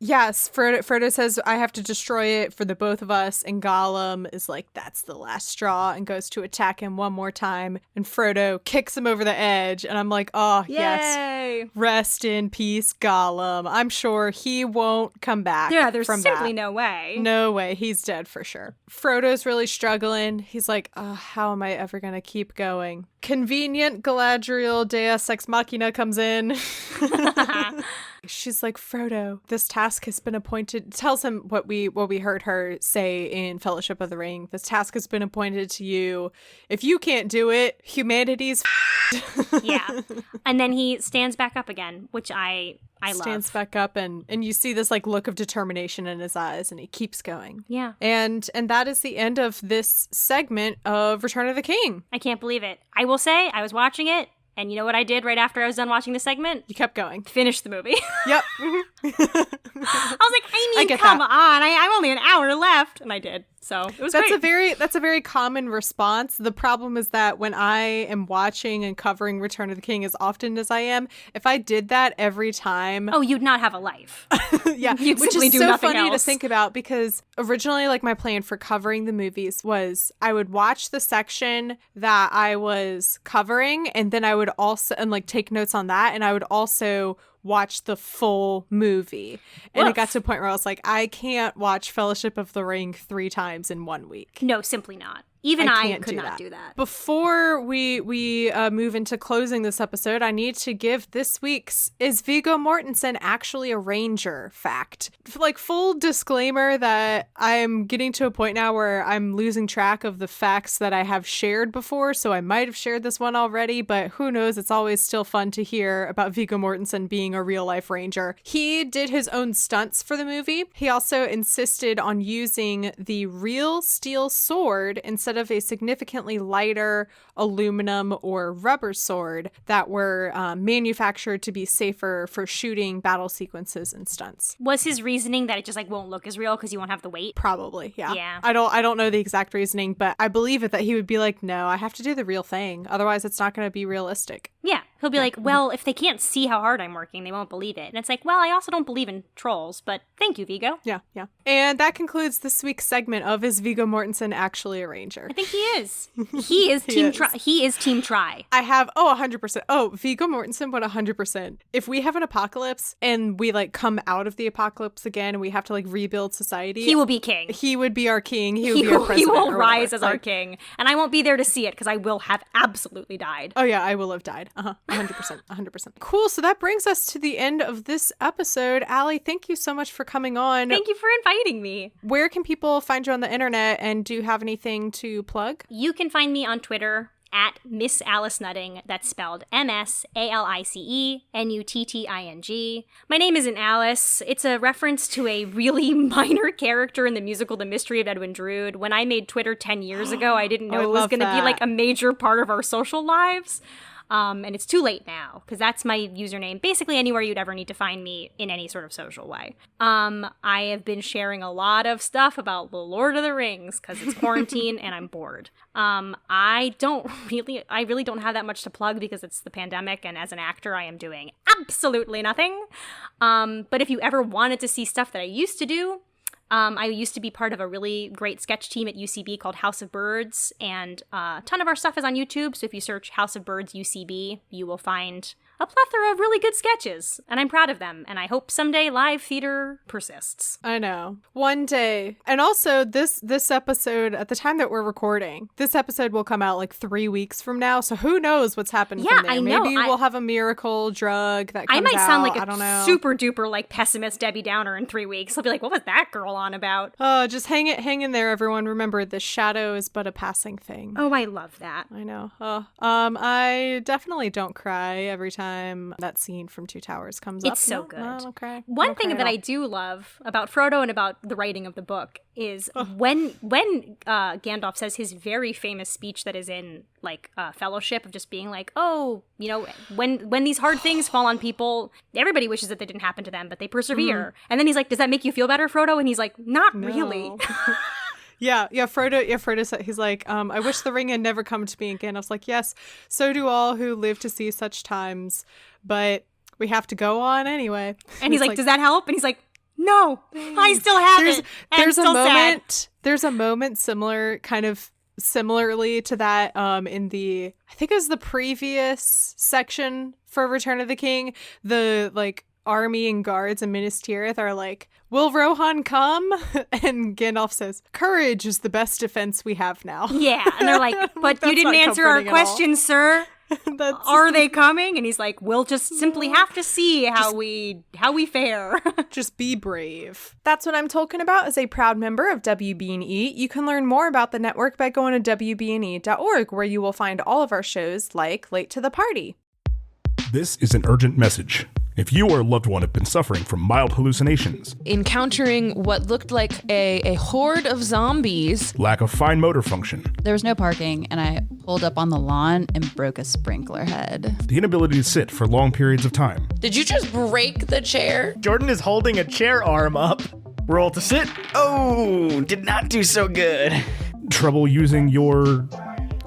Yes, Frodo says, I have to destroy it for the both of us. And Gollum is like, that's the last straw, and goes to attack him one more time. And Frodo kicks him over the edge. And I'm like, oh, yes. Rest in peace, Gollum. I'm sure he won't come back. Yeah, there's from simply that. no way. No way. He's dead for sure. Frodo's really struggling. He's like, oh, how am I ever going to keep going? Convenient Galadriel Deus Ex Machina comes in. She's like, Frodo, this task has been appointed. Tells him what we heard her say in Fellowship of the Ring. This task has been appointed to you. If you can't do it, humanity's Yeah. And then he stands back up again, which I love. Stands back up, and you see this like look of determination in his eyes, and he keeps going. Yeah. And that is the end of this segment of Return of the King. I can't believe it. I will say, I was watching it, and you know what I did right after I was done watching the segment? You kept going. Finish the movie. Yep. I was like, come on, I'm only an hour left, and I did. So it was great. That's a very common response. The problem is that when I am watching and covering Return of the King as often as I am, if I did that every time, oh, you'd not have a life. yeah, You'd which simply is do so nothing funny else. to think about, because originally, like, my plan for covering the movies was I would watch the section that I was covering, and then I would also take notes on that, and I would also watch the full movie. And it got to a point where I was like, I can't watch Fellowship of the Ring 3 times in 1 week. No, simply not. Even I can't could not do that. Before we move into closing this episode, I need to give this week's Is Viggo Mortensen Actually a Ranger fact. Like, full disclaimer that I'm getting to a point now where I'm losing track of the facts that I have shared before, so I might have shared this one already, but who knows, it's always still fun to hear about Viggo Mortensen being a real-life ranger. He did his own stunts for the movie. He also insisted on using the real steel sword instead of a significantly lighter aluminum or rubber sword that were manufactured to be safer for shooting battle sequences and stunts. Was his reasoning that it just won't look as real because you won't have the weight? Probably, yeah. Yeah. I don't know the exact reasoning, but I believe it that he would be like, no, I have to do the real thing. Otherwise, it's not going to be realistic. Yeah. He'll be like, well, if they can't see how hard I'm working, they won't believe it. And it's like, well, I also don't believe in trolls, but thank you, Viggo. Yeah. And that concludes this week's segment of Is Viggo Mortensen Actually a Ranger? I think he is. He is Team Try. He is Team Try. I have 100%. Oh, Viggo Mortensen would 100%. If we have an apocalypse and we come out of the apocalypse again and we have to rebuild society, He will be king. He would be our king. He would be our president. He will or rise whatever. as our king, and I won't be there to see it because I will have absolutely died. Oh yeah, I will have died. 100%. Cool. So that brings us to the end of this episode. Allie, thank you so much for coming on. Thank you for inviting me. Where can people find you on the internet, and do you have anything to plug? You can find me on Twitter at Miss Alice Nutting. That's spelled MSALICENUTTING. My name isn't Alice. It's a reference to a really minor character in the musical The Mystery of Edwin Drood. When I made Twitter 10 years ago, I didn't know it was going to be a major part of our social lives. And it's too late now, because that's my username basically anywhere you'd ever need to find me in any sort of social way. I have been sharing a lot of stuff about The Lord of the Rings, because it's quarantine and I'm bored. I really don't have that much to plug because it's the pandemic, and as an actor, I am doing absolutely nothing. But if you ever wanted to see stuff that I used to do, I used to be part of a really great sketch team at UCB called House of Birds, and a ton of our stuff is on YouTube, so if you search House of Birds UCB, you will find a plethora of really good sketches, and I'm proud of them, and I hope someday live theater persists. I know. One day. And also, this episode, at the time that we're recording, this episode will come out 3 weeks from now, so who knows what's happened from there. I know. Maybe we'll have a miracle drug that comes out. I might sound like I don't know. a super duper pessimist Debbie Downer in 3 weeks. I'll be like, what was that girl on about? Oh, just hang in there, everyone. Remember, the shadow is but a passing thing. Oh, I love that. I know. I definitely don't cry every time that scene from Two Towers comes up. It's so good. I don't cry. One thing that I do love about Frodo and about the writing of the book is when Gandalf says his very famous speech that is in Fellowship of just being when these hard things fall on people, everybody wishes that they didn't happen to them, but they persevere. And then he's like, does that make you feel better, Frodo? And he's like, not really. Yeah, Frodo said, he's like, I wish the ring had never come to me again. I was like, yes, so do all who live to see such times. But We have to go on anyway. And he's like, does that help? And he's like, no, I still have it. And There's I'm a still moment. sad. There's a moment similarly to that in the, I think it was the previous section for Return of the King. The like army and guards in Minas Tirith are like, will Rohan come? And Gandalf says, courage is the best defense we have now. Yeah, and they're like, but you That's didn't not answer our comforting at all. question, sir. That's Are they coming? And he's like, we'll just simply have to see how we fare. just be brave. That's What I'm Talking About is a proud member of WB&E. You can learn more about the network by going to WB&E.org, where you will find all of our shows like Late to the Party. This is an urgent message. If you or a loved one have been suffering from mild hallucinations, encountering what looked like a horde of zombies, lack of fine motor function, There was no parking, and I pulled up on the lawn and broke a sprinkler head. the inability to sit for long periods of time, did you just break the chair? Jordan is holding a chair arm up. Roll to sit. Oh, did not do so good. trouble using your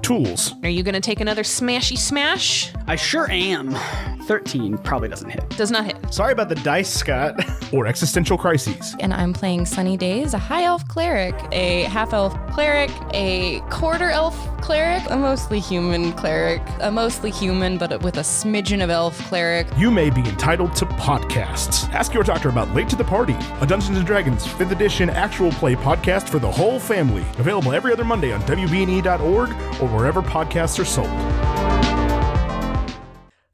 tools, Are you gonna take another smashy smash? I sure am. 13 probably doesn't hit. Does not hit. Sorry about the dice, Scott. or existential crises. And I'm playing Sunny Days, a high elf cleric, a half elf cleric, a quarter elf cleric, a mostly human cleric, a mostly human but with a smidgen of elf cleric. You may be entitled to podcasts. Ask your doctor about Late to the Party, a Dungeons & Dragons 5th edition actual play podcast for the whole family. Available every other Monday on WBNE.org or wherever podcasts are sold.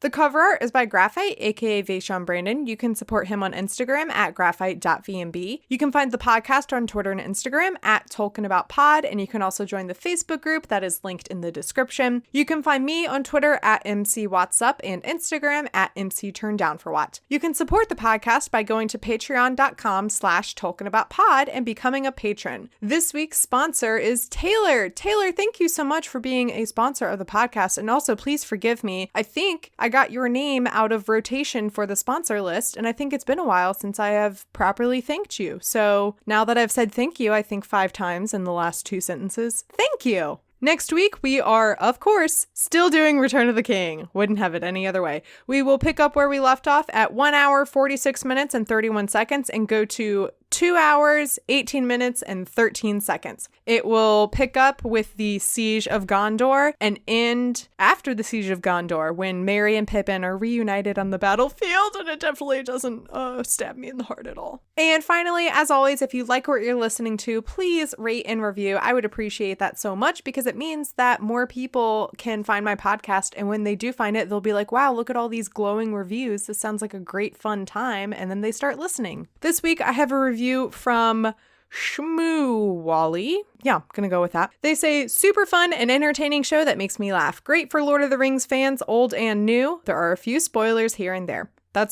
The cover art is by Graphite, aka Vaishon Brandon. You can support him on Instagram at graphite.vmb. You can find the podcast on Twitter and Instagram at TolkienAboutPod, and you can also join the Facebook group that is linked in the description. You can find me on Twitter at MCWhat'sUp and Instagram at MCTurnDownForWhat. You can support the podcast by going to patreon.com/TolkienAboutPod and becoming a patron. This week's sponsor is Taylor. Taylor, thank you so much for being a sponsor of the podcast, and also please forgive me. I think I got your name out of rotation for the sponsor list, and I think it's been a while since I have properly thanked you. So now that I've said thank you, I think 5 times in the last 2 sentences, thank you. Next week, we are, of course, still doing Return of the King. Wouldn't have it any other way. We will pick up where we left off at 1 hour, 46 minutes, and 31 seconds and go to 2 hours, 18 minutes, and 13 seconds. It will pick up with the Siege of Gondor and end after the Siege of Gondor when Merry and Pippin are reunited on the battlefield, and it definitely doesn't stab me in the heart at all. And finally, as always, if you like what you're listening to, please rate and review. I would appreciate that so much because it means that more people can find my podcast, and when they do find it, they'll be like, wow, look at all these glowing reviews. This sounds like a great fun time, and then they start listening. This week, I have a review from Shmoo Wally. Yeah, gonna go with that. They say, super fun and entertaining show that makes me laugh. Great for Lord of the Rings fans, old and new. There are a few spoilers here and there. That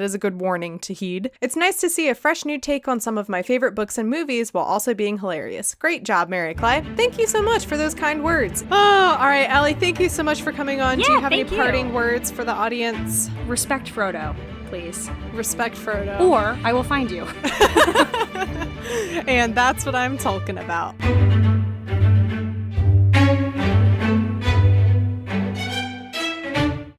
is a good warning to heed. It's nice to see a fresh new take on some of my favorite books and movies while also being hilarious. Great job, Mary Clay. Thank you so much for those kind words. Oh, all right, Allie, thank you so much for coming on. Do you have any parting words for the audience? Respect Frodo, please. Respect Frodo. Or I will find you. And that's what I'm talking about.